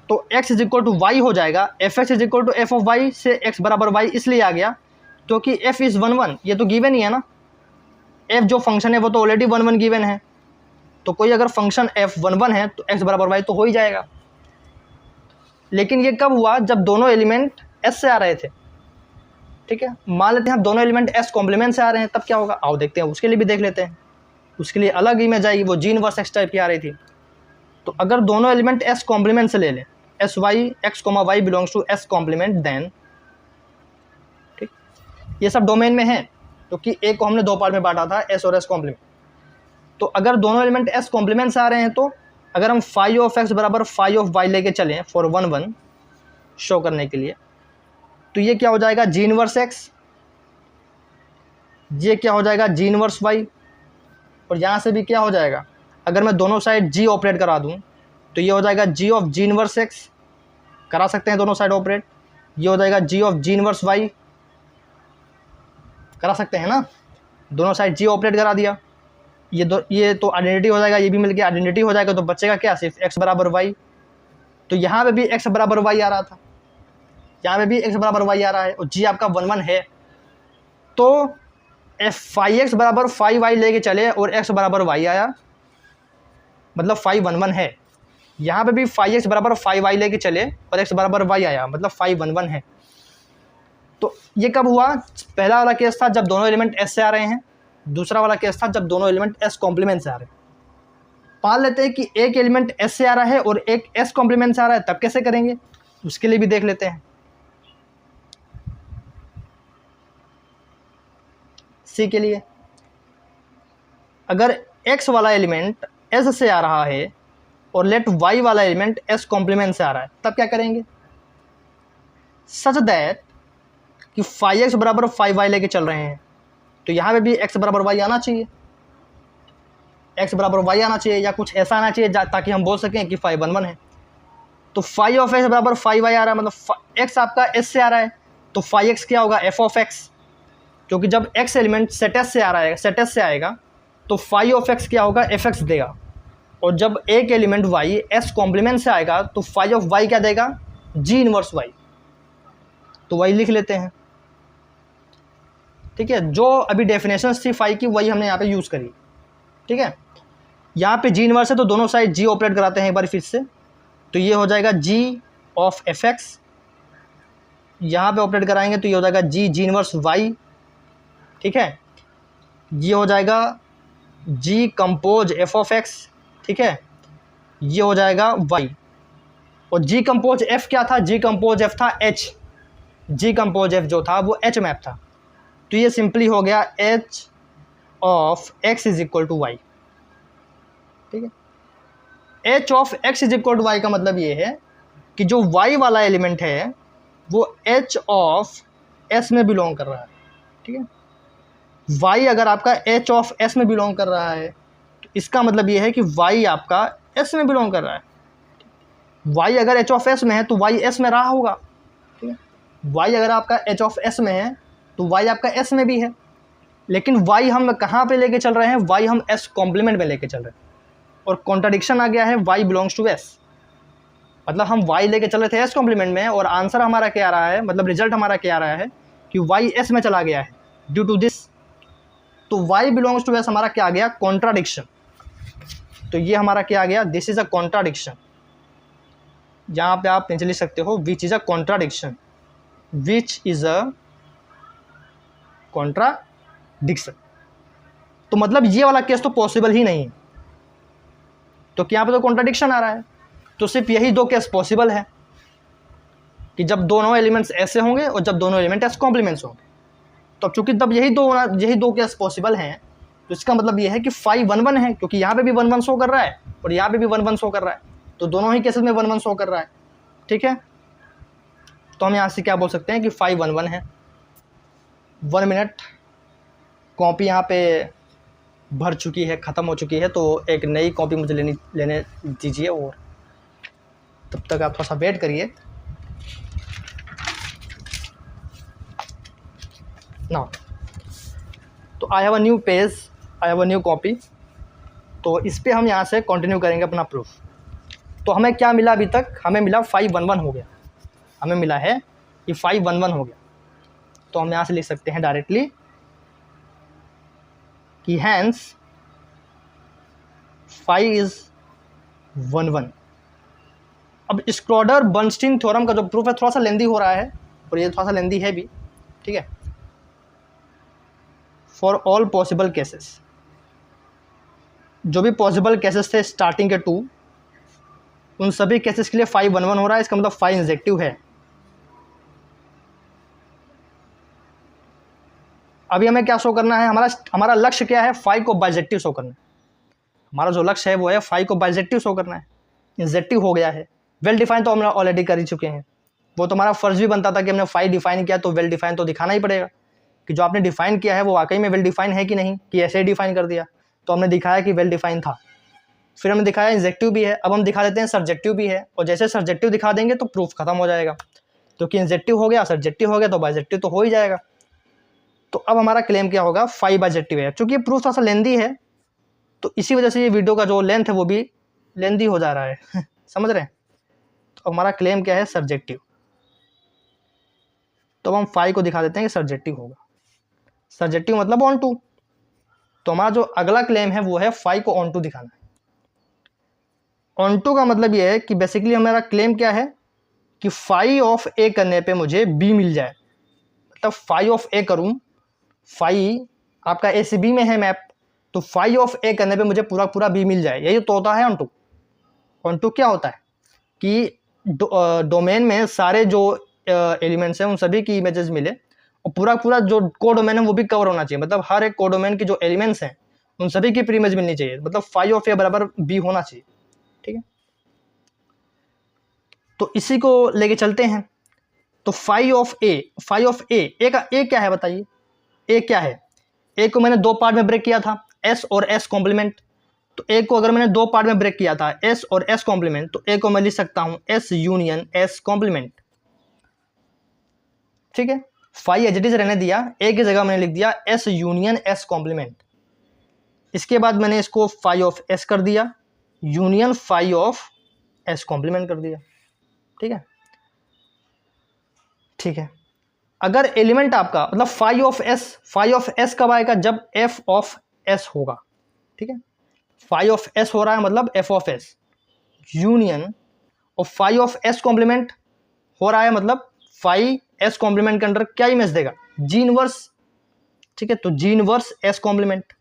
तो x is equal to Y हो जाएगा। F X is equal to F of Y से x बराबर वाई इसलिए आ गया क्योंकि f इज 1 1, ये तो गिवन ही है ना। f जो फंक्शन है वो तो ऑलरेडी 1 1 गिवन है, तो कोई अगर फंक्शन f 1 1 है तो x बराबर वाई तो हो ही जाएगा। लेकिन ये कब हुआ? जब दोनों एलिमेंट s से आ रहे थे। ठीक है, मान लेते हैं हम दोनों एलिमेंट s कॉम्प्लीमेंट से आ रहे हैं, तब क्या होगा? आओ देखते हैं, उसके लिए भी देख लेते हैं। उसके लिए अलग इमेज आएगी, वो जी इनवर्स x टाइप की आ रही थी। तो अगर दोनों एलिमेंट s कॉम्प्लीमेंट से ले लें, S Y X comma Y belongs to S complement, then ठीक, ये सब डोमेन में है क्योंकि एक को हमने दो पार्ट में बांटा था, एस और एस कॉम्प्लीमेंट। तो अगर दोनों एलिमेंट एस कॉम्प्लीमेंट से आ रहे हैं तो अगर हम फाई ऑफ एक्स बराबर फाई ऑफ वाई लेके चलें फॉर 1 1 शो करने के लिए, तो ये क्या हो जाएगा? जी इनवर्स एक्स, ये क्या हो जाएगा? जी इनवर्स वाई, और यहाँ से भी क्या हो जाएगा? अगर मैं दोनों साइड जी ऑपरेट करा दूँ तो ये हो जाएगा जी ऑफ जी इनवर्स एक्स, करा सकते हैं दोनों साइड ऑपरेट। ये हो जाएगा जी ऑफ जी इनवर्स वाई, करा सकते हैं ना, दोनों साइड जी ऑपरेट करा दिया। ये तो आइडेंटिटी हो जाएगा, ये भी मिल गया आइडेंटिटी हो जाएगा, तो बचेगा क्या? सिर्फ एक्स बराबर वाई। तो यहाँ पे भी एक्स बराबर वाई आ रहा था, यहाँ पे भी एक्स बराबर वाई आ रहा है, और जी आपका 1 1 है। तो एफ फाई एक्स बराबर फाई वाई लेके चले और एक्स बराबर वाई आया, मतलब फाई 1 1 है। यहाँ पे भी फाई एक्स बराबर फाई वाई लेके चले और एक्स बराबर वाई आया, मतलब फाई 1 1 है। तो ये कब हुआ? पहला वाला केस था जब दोनों एलिमेंट एस से आ रहे हैं, दूसरा वाला केस था जब दोनों एलिमेंट एस कॉम्प्लीमेंट से आ रहे हैं। मान लेते हैं कि एक एलिमेंट एस से आ रहा है और एक एस कॉम्प्लीमेंट से आ रहा है, तब कैसे करेंगे उसके लिए भी देख लेते हैं। सी के लिए अगर एक्स वाला एलिमेंट एस से आ रहा है और लेट वाई वाला एलिमेंट एस कॉम्प्लीमेंट से आ रहा है, तब क्या करेंगे? सच दैट कि फाई एक्स बराबर फाई वाई लेके चल रहे हैं, तो यहाँ पे भी एक्स बराबर वाई आना चाहिए, एक्स बराबर वाई आना चाहिए, या कुछ ऐसा आना चाहिए ताकि हम बोल सकें कि फाई 1 1 है। तो फाई ऑफ एक्स बराबर फाई वाई आ रहा है, मतलब एक्स आपका एस से आ रहा है, तो फाई एक्स क्या होगा? एफ ऑफ एक्स, क्योंकि जब एक्स एलिमेंट सेट एस से आ रहा है, सेट एस से आएगा, तो फाई ऑफ एक्स क्या होगा? एफ एक्स देगा। और जब एक एलिमेंट वाई एस कॉम्प्लीमेंट से आएगा तो फाई ऑफ वाई क्या देगा? जी इनवर्स वाई, तो वही लिख लेते हैं। ठीक है, जो अभी डेफिनेशन थी फाई की वही हमने यहाँ पे यूज़ करी। ठीक है, यहाँ पे जी इनवर्स है तो दोनों साइड जी ऑपरेट कराते हैं एक बार फिर से, तो ये हो जाएगा जी ऑफ एफ एक्स, यहाँ पे ऑपरेट कराएंगे तो ये हो जाएगा जी इनवर्स वाई। ठीक है, ये हो जाएगा जी कंपोज एफ ऑफ एक्स। ठीक है, ये हो जाएगा वाई। और जी कंपोज एफ क्या था, जी कंपोज एफ था एच, जी कंपोज एफ जो था वो एच मैप था। तो ये सिंपली हो गया H of X is equal to Y. ठीक है, H of X is equal to Y का मतलब ये है कि जो वाई वाला एलिमेंट है वो एच ऑफ एस में बिलोंग कर रहा है। ठीक है, वाई अगर आपका एच ऑफ एस में बिलोंग कर रहा है तो इसका मतलब ये है कि वाई आपका एस में बिलोंग कर रहा है। वाई अगर एच ऑफ एस में है तो वाई एस में रहा होगा। ठीक है, वाई अगर आपका एच ऑफ एस में है तो वाई आपका एस में भी है, लेकिन वाई हम कहाँ पे लेके चल रहे हैं, वाई हम एस कॉम्प्लीमेंट में लेके चल रहे हैं, और कॉन्ट्राडिक्शन आ गया है वाई बिलोंग्स टू एस। मतलब हम वाई लेके चल रहे थे एस कॉम्प्लीमेंट में और आंसर हमारा क्या आ रहा है, मतलब रिजल्ट हमारा क्या आ रहा है कि वाई एस में चला गया है ड्यू टू दिस। तो वाई बिलोंग्स टू एस हमारा क्या आ गया, कॉन्ट्राडिक्शन। तो ये हमारा क्या आ गया, दिस इज अ कॉन्ट्राडिक्शन। जहाँ पे आप नीचे लिख सकते हो which is a contradiction, which is a contradiction. तो मतलब ये वाला केस तो पॉसिबल ही नहीं है, तो यहाँ पे तो कॉन्ट्राडिक्शन आ रहा है। तो सिर्फ यही दो केस पॉसिबल है कि जब दोनों एलिमेंट्स ऐसे होंगे और जब दोनों एलिमेंट एस कॉम्प्लीमेंट्स होंगे। तो अब चूंकि तब यही दो केस पॉसिबल हैं, तो इसका मतलब ये है कि फाई 1 1 है, क्योंकि यहाँ पे भी 1 1 शो कर रहा है और यहाँ पे भी 1 1 शो कर रहा है, तो दोनों ही केसेस में 1 1 शो कर रहा है। ठीक है, तो हम यहाँ से क्या बोल सकते हैं कि फाई 1 1 है। 1 मिनट, कॉपी यहाँ पे भर चुकी है, ख़त्म हो चुकी है, तो एक नई कॉपी मुझे लेने दीजिए, और तब तक आप थोड़ा सा वेट करिए ना। तो I have a new page, I have a new copy, तो इस पर हम यहाँ से कंटिन्यू करेंगे अपना प्रूफ। तो हमें क्या मिला अभी तक, हमें मिला 5 1 1 हो गया, हमें मिला है कि 5 1 1 हो गया। तो हम यहाँ से लिख सकते हैं डायरेक्टली कि हैंस 5 इज 1 1। अब स्क्रॉडर बर्नस्टीन थ्योरम का जो प्रूफ है थोड़ा सा लेंदी हो रहा है, और ये थोड़ा सा लेंदी है भी। ठीक है, फॉर ऑल पॉसिबल केसेस, जो भी पॉसिबल केसेस थे स्टार्टिंग के 2, उन सभी केसेस के लिए 5 1 1 हो रहा है। इसका मतलब 5 इंजेक्टिव है। अभी हमें क्या शो करना है, हमारा लक्ष्य क्या है, 5 को बाइजेक्टिव शो करना है। हमारा जो लक्ष्य है वो है 5 को बाइजेक्टिव शो करना है। इंजेक्टिव हो गया है, वेल डिफाइन तो हम ऑलरेडी कर ही चुके हैं। वो तो हमारा फर्ज भी बनता था कि हमने 5 डिफाइन किया तो वेल डिफाइन तो दिखाना ही पड़ेगा कि जो आपने डिफाइन किया है वो वाकई में वेल डिफाइन है कि नहीं, कि ऐसे ही डिफाइन कर दिया। तो हमने दिखाया कि वेल डिफाइन था, फिर हमने दिखाया इंजेक्टिव भी है, अब हम दिखा देते हैं सब्जेक्टिव भी है, और जैसे सब्जेक्टिव दिखा देंगे तो प्रूफ खत्म हो जाएगा, क्योंकि इंजेक्टिव हो गया, सब्जेक्टिव हो गया, तो बाइजेक्टिव तो हो ही जाएगा। तो अब हमारा क्लेम क्या होगा, 5 बाइजेक्टिव है। चूंकि ये प्रूफ थोड़ा सा लेंदी है, तो इसी वजह से ये वीडियो का जो लेंथ है वो भी लेंदी हो जा रहा है समझ रहे हैं। तो हमारा क्लेम क्या है, सब्जेक्टिव। तो हम 5 को दिखा देते हैं कि सब्जेक्टिव होगा। सब्जेक्टिव मतलब ऑन टू। तो हमारा जो अगला क्लेम है वो है 5 को ऑन टू दिखाना है। ऑन टू का मतलब ये है कि बेसिकली हमारा क्लेम क्या है कि 5 ऑफ ए करने पे मुझे बी मिल जाए। मतलब 5 ऑफ ए करूं, 5 आपका ए से बी में है मैप, तो 5 ऑफ ए करने पे मुझे पूरा पूरा बी मिल जाए। यही तो होता है ऑन टू। ऑन टू क्या होता है कि डोमेन में सारे जो एलिमेंट्स हैं उन सभी की इमेजेस मिले, और पूरा पूरा जो कोडोमेन है वो भी कवर होना चाहिए। मतलब हर एक कोडोमेन की जो एलिमेंट्स हैं उन सभी की प्री इमेज मिलनी चाहिए। मतलब 5 ऑफ ए बराबर बी होना चाहिए। ठीक है, तो इसी को लेके चलते हैं। तो 5 ऑफ ए, 5 ऑफ ए का ए क्या है बताइए, ए क्या है। ए को मैंने 2 पार्ट में ब्रेक किया था, एस और एस कॉम्प्लीमेंट। तो ए को अगर मैंने 2 पार्ट में ब्रेक किया था, एस और एस कॉम्प्लीमेंट, तो ए को मैं लिख सकता हूं एस यूनियन एस कॉम्प्लीमेंट। ठीक है, 5 एज इट इज रहने दिया, ए की जगह मैंने लिख दिया एस यूनियन एस कॉम्प्लीमेंट। इसके बाद मैंने इसको 5 ऑफ एस कर दिया, यूनियन 5 ऑफ एस कॉम्प्लीमेंट कर दिया। ठीक है, ठीक है। अगर एलिमेंट आपका मतलब 5 ऑफ एस कब आएगा, जब एफ ऑफ एस होगा। ठीक है, 5 ऑफ एस हो रहा है मतलब एफ ऑफ एस यूनियन, और 5 ऑफ एस कॉम्प्लीमेंट हो रहा है मतलब 5 एस कॉम्प्लीमेंट के अंदर क्या इमेज देगा, जी इनवर्स। ठीक है, तो G inverse S complement.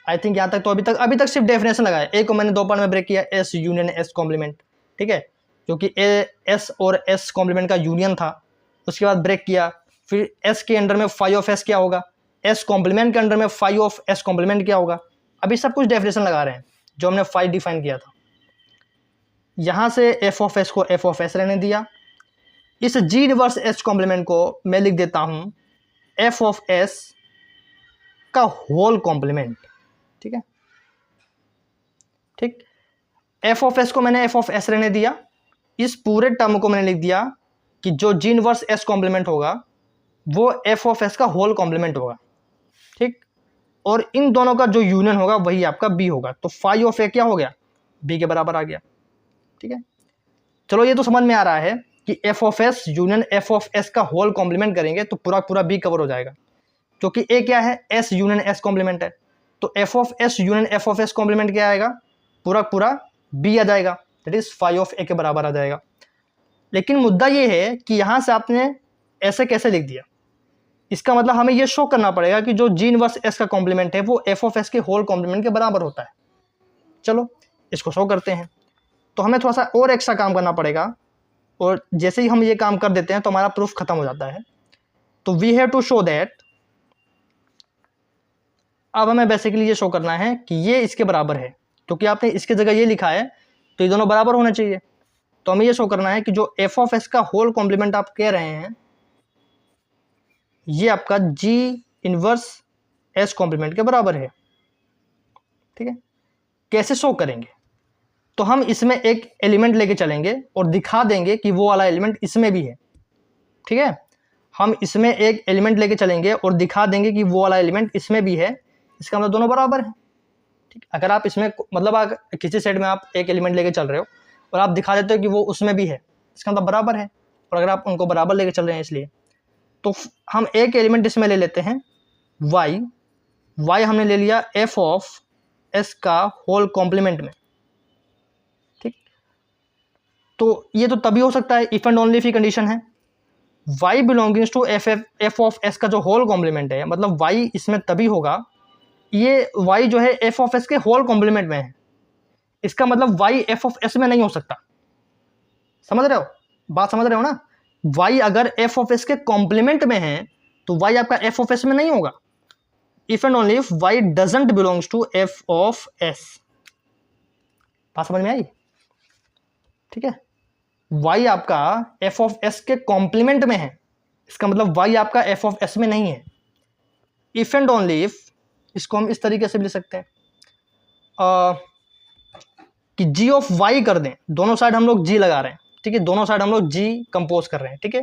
I think यहां तक तो अभी तक सिर्फ डेफिनेशन लगाया। ए को मैंने 2 पार्ट में ब्रेक किया, एस यूनियन एस कॉम्प्लीमेंट। ठीक है, क्योंकि एस और एस कॉम्प्लीमेंट का यूनियन था, उसके बाद ब्रेक किया, फिर एस के अंडर में फाई ऑफ एस क्या होगा, एस कॉम्प्लीमेंट के अंडर में फाई ऑफ एस कॉम्प्लीमेंट क्या होगा। अभी सब कुछ डेफिनेशन लगा रहे हैं जो हमने फाई डिफाइन किया था। यहाँ से एफ ऑफ एस को एफ ऑफ एस रहने दिया, इस जी इनवर्स एच कॉम्प्लीमेंट को मैं लिख देता हूँ एफ ऑफ एस का होल कॉम्प्लीमेंट। ठीक है, ठीक, एफ ऑफ एस को मैंने एफ ऑफ एस रहने दिया, इस पूरे टर्म को मैंने लिख दिया कि जो जी इनवर्स एस कॉम्प्लीमेंट होगा वो एफ ऑफ एस का होल कॉम्प्लीमेंट होगा। ठीक, और इन दोनों का जो यूनियन होगा वही आपका बी होगा, तो फाई ऑफ ए क्या हो गया, बी के बराबर आ गया। ठीक है, चलो ये तो समझ में आ रहा है कि F of S union F of S का होल कॉम्प्लीमेंट करेंगे तो पूरा पूरा बी कवर हो जाएगा, क्योंकि ए क्या है, एस यूनियन एस कॉम्प्लीमेंट है, तो F of S union F of S complement क्या आएगा, पूरा पूरा बी आ जाएगा, that is phi of A के बराबर आ जाएगा। लेकिन मुद्दा ये है कि यहाँ से आपने ऐसे कैसे लिख दिया, इसका मतलब हमें ये शो करना पड़ेगा कि जो जी इनवर्स एस का कॉम्प्लीमेंट है वो एफ ऑफ एस के होल कॉम्प्लीमेंट के बराबर होता है। चलो इसको शो करते हैं, तो हमें थोड़ा सा और एक्स्ट्रा काम करना पड़ेगा, और जैसे ही हम ये काम कर देते हैं तो हमारा प्रूफ खत्म हो जाता है। तो we have to show that, अब हमें बेसिकली ये शो करना है कि ये इसके बराबर है, क्योंकि आपने इसके जगह ये लिखा है तो ये दोनों बराबर होने चाहिए। तो हमें ये शो करना है कि जो एफ ऑफ एस का होल कॉम्प्लीमेंट आप कह रहे हैं ये आपका जी इनवर्स एस कॉम्प्लीमेंट के बराबर है। ठीक है, कैसे शो करेंगे, तो हम इसमें एक एलिमेंट लेके चलेंगे और दिखा देंगे कि वो वाला एलिमेंट इसमें भी है। ठीक है, हम इसमें एक एलिमेंट लेके चलेंगे और दिखा देंगे कि वो वाला एलिमेंट इसमें भी है, इसका मतलब दोनों बराबर है। ठीक, अगर आप इसमें मतलब किसी सेट में आप एक एलिमेंट लेके चल रहे हो और आप दिखा देते हो कि वो उसमें भी है, इसका मतलब बराबर है, और अगर आप उनको बराबर लेके चल रहे हैं इसलिए, तो हम एक एलिमेंट इसमें ले लेते हैं y, y हमने ले लिया f ऑफ s का होल कॉम्प्लीमेंट में। ठीक, तो ये तो तभी हो सकता है इफ एंड ओनली इफ की कंडीशन है, y belongings to f of s का जो होल कॉम्प्लीमेंट है, मतलब y इसमें तभी होगा, ये y जो है f ऑफ s के होल कॉम्प्लीमेंट में है, इसका मतलब y f ऑफ s में नहीं हो सकता। समझ रहे हो, बात समझ रहे हो ना, y अगर f ऑफ s के कॉम्प्लीमेंट में है तो y आपका f ऑफ s में नहीं होगा, if and only if y doesn't belongs to f of s। बात समझ में आई? ठीक है, y आपका f ऑफ s के कॉम्प्लीमेंट में है, इसका मतलब y आपका f ऑफ s में नहीं है। इफ एंड ओनली इफ, इसको हम इस तरीके से भी लिख सकते हैं कि g ऑफ y कर दें, दोनों साइड हम लोग g लगा रहे हैं। ठीक है, दोनों साइड हम लोग g कंपोज कर रहे हैं। ठीक है,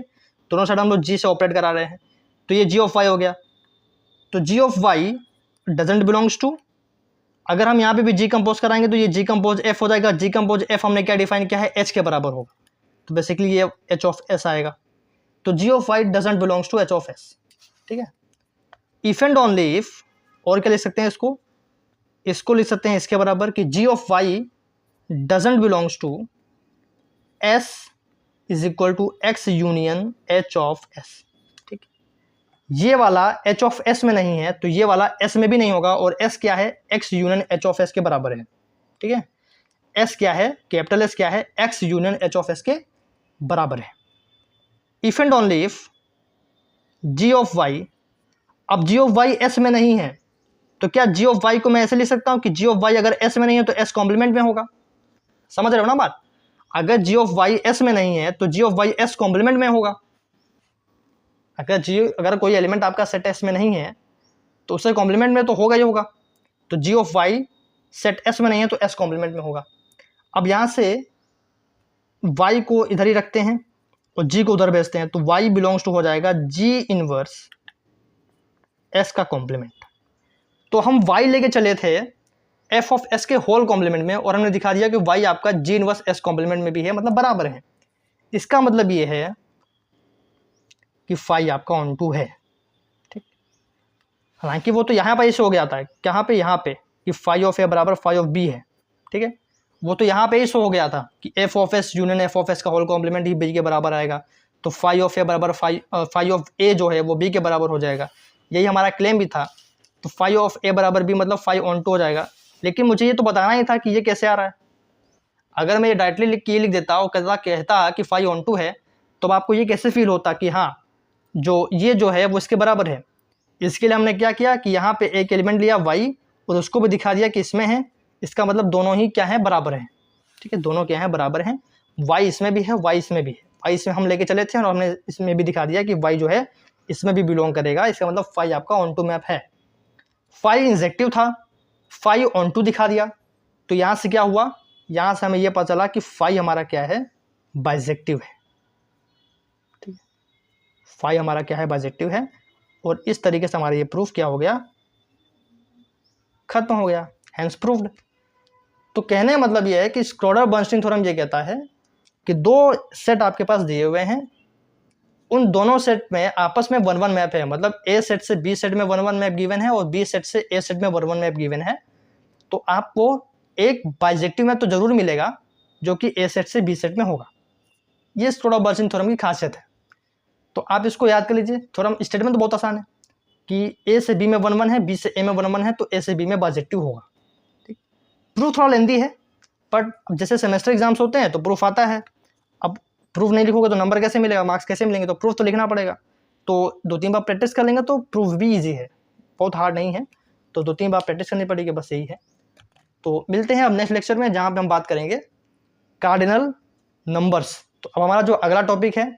दोनों साइड हम लोग g से ऑपरेट करा रहे हैं, तो ये g ऑफ y हो गया। तो g of y doesn't belongs to, अगर हम यहाँ पे भी g कंपोज कराएंगे तो ये g कंपोज f हो जाएगा। g कंपोज f हमने क्या डिफाइन किया है, h के बराबर होगा, तो बेसिकली ये h ऑफ s आएगा। तो g of y doesn't belongs to h of s। ठीक है, इफ एंड ओनली इफ, और क्या लिख सकते हैं इसको, इसको लिख सकते हैं इसके बराबर कि g of y doesn't belongs to s is equal to x union h of s। ठीक, ये वाला h ऑफ s में नहीं है तो ये वाला s में भी नहीं होगा, और s क्या है, x union h of s के बराबर है। ठीक है, s क्या है, कैपिटल S क्या है, x union h of s के बराबर है। If and only if g of y, अब g ऑफ y s में नहीं है तो क्या g ऑफ y को मैं ऐसे लिख सकता हूं कि g ऑफ y अगर s में नहीं है तो s कॉम्प्लीमेंट में होगा। समझ रहे हो ना बात, अगर g ऑफ y s में नहीं है तो g of y s complement में होगा। अगर कोई एलिमेंट आपका सेट s में नहीं है तो उससे कॉम्प्लीमेंट में तो होगा ही होगा, तो g of y set s में नहीं है तो s कॉम्प्लीमेंट में होगा। अब यहां से y को इधर ही रखते हैं और g को उधर भेजते हैं, तो y बिलोंग्स टू हो जाएगा g इनवर्स s का कॉम्प्लीमेंट। तो हम y लेके चले थे f ऑफ s के होल कॉम्प्लीमेंट में, और हमने दिखा दिया कि y आपका g इनवर्स s कॉम्प्लीमेंट में भी है, मतलब बराबर है। इसका मतलब ये है कि फाई आपका ऑन टू है। ठीक, हालांकि वो तो यहाँ पे इसे हो गया था, कहाँ पे, यहाँ पे कि फाई ऑफ ए बराबर फाई ऑफ बी है। ठीक है, वो तो यहाँ पे ही शो हो गया था कि F of S union F of S का होल कॉम्प्लीमेंट ही बी के बराबर आएगा, तो फाई ऑफ ए बराबर फाई ऑफ ए जो है वो बी के बराबर हो जाएगा। यही हमारा क्लेम भी था, तो फाई ऑफ ए बराबर बी मतलब फाई ऑन टू हो जाएगा। लेकिन मुझे ये तो बताना ही था कि ये कैसे आ रहा है। अगर मैं ये डायरेक्टली ये लिख देता और कहता कि फाई ऑन टू है, तो आपको ये कैसे फील होता कि हाँ जो ये जो है वो इसके बराबर है। इसके लिए हमने क्या किया कि यहाँ पे एक एलिमेंट लिया y और उसको भी दिखा दिया कि इसमें है, इसका मतलब दोनों ही क्या है, बराबर हैं। ठीक है, दोनों क्या है, बराबर हैं। y इसमें भी है, y इसमें भी है। y इसमें हम लेके चले थे और हमने इसमें भी दिखा दिया कि y जो है इसमें भी बिलोंग करेगा। इसका मतलब फाई आपका ऑन टू मैप है। फाई इंजेक्टिव था, फाई ऑन टू दिखा दिया, तो यहाँ से क्या हुआ, यहाँ से हमें यह पता चला कि फाई हमारा क्या है, बाइजेक्टिव है। ठीक है, फाई हमारा क्या है, बाइजेक्टिव है। और इस तरीके से हमारा ये प्रूफ क्या हो गया, खत्म हो गया, हेंस प्रूव्ड। तो कहने का मतलब ये है कि स्क्रोडर बर्नस्टीन थ्योरम ये कहता है कि दो सेट आपके पास दिए हुए हैं, उन दोनों सेट में आपस में 1-1 मैप है। मतलब ए सेट से बी सेट में 1-1 मैप गिवन है और बी सेट से ए सेट में 1-1 मैप गिवन है। तो आपको एक बाइजेक्टिव मैप तो जरूर मिलेगा जो कि ए सेट से बी सेट में होगा। ये स्क्रोडर बर्नस्टीन थ्योरम की खासियत है। तो आप इसको याद कर लीजिए। थ्योरम स्टेटमेंट तो बहुत आसान है कि ए से बी में 1-1 है, बी से ए में 1-1 है, तो ए से बी में बाइजेक्टिव होगा। ठीक, प्रूफ थोड़ा लेंदी है, बट जैसे सेमेस्टर एग्जाम्स होते हैं तो प्रूफ आता है। अब प्रूफ नहीं लिखोगे तो नंबर कैसे मिलेगा, मार्क्स कैसे मिलेंगे, तो प्रूफ तो लिखना पड़ेगा। तो 2-3 बार प्रैक्टिस कर लेंगे तो प्रूफ भी ईजी है, बहुत हार्ड नहीं है। तो 2-3 बार प्रैक्टिस करनी पड़ेगी, बस यही है। तो मिलते हैं अब नेक्स्ट लेक्चर में, जहाँ पे हम बात करेंगे कार्डिनल नंबर्स। तो अब हमारा जो अगला टॉपिक है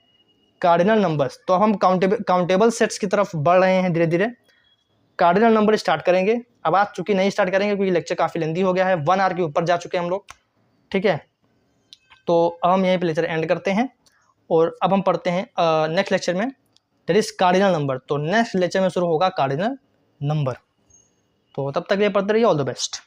कार्डिनल नंबर्स। तो अब हम काउंटेबल सेट्स की तरफ बढ़ रहे हैं धीरे धीरे। कार्डिनल नंबर स्टार्ट करेंगे। अब आज चूंकि नहीं स्टार्ट करेंगे क्योंकि लेक्चर काफ़ी लेंदी हो गया है, 1 आवर के ऊपर जा चुके हैं हम लोग। ठीक है, तो अब हम यहीं पे लेक्चर एंड करते हैं और अब हम पढ़ते हैं नेक्स्ट लेक्चर में, दैट इज कार्डिनल नंबर। तो नेक्स्ट लेक्चर में शुरू होगा कार्डिनल नंबर। तो तब तक ये पढ़ते रहिए। All the best.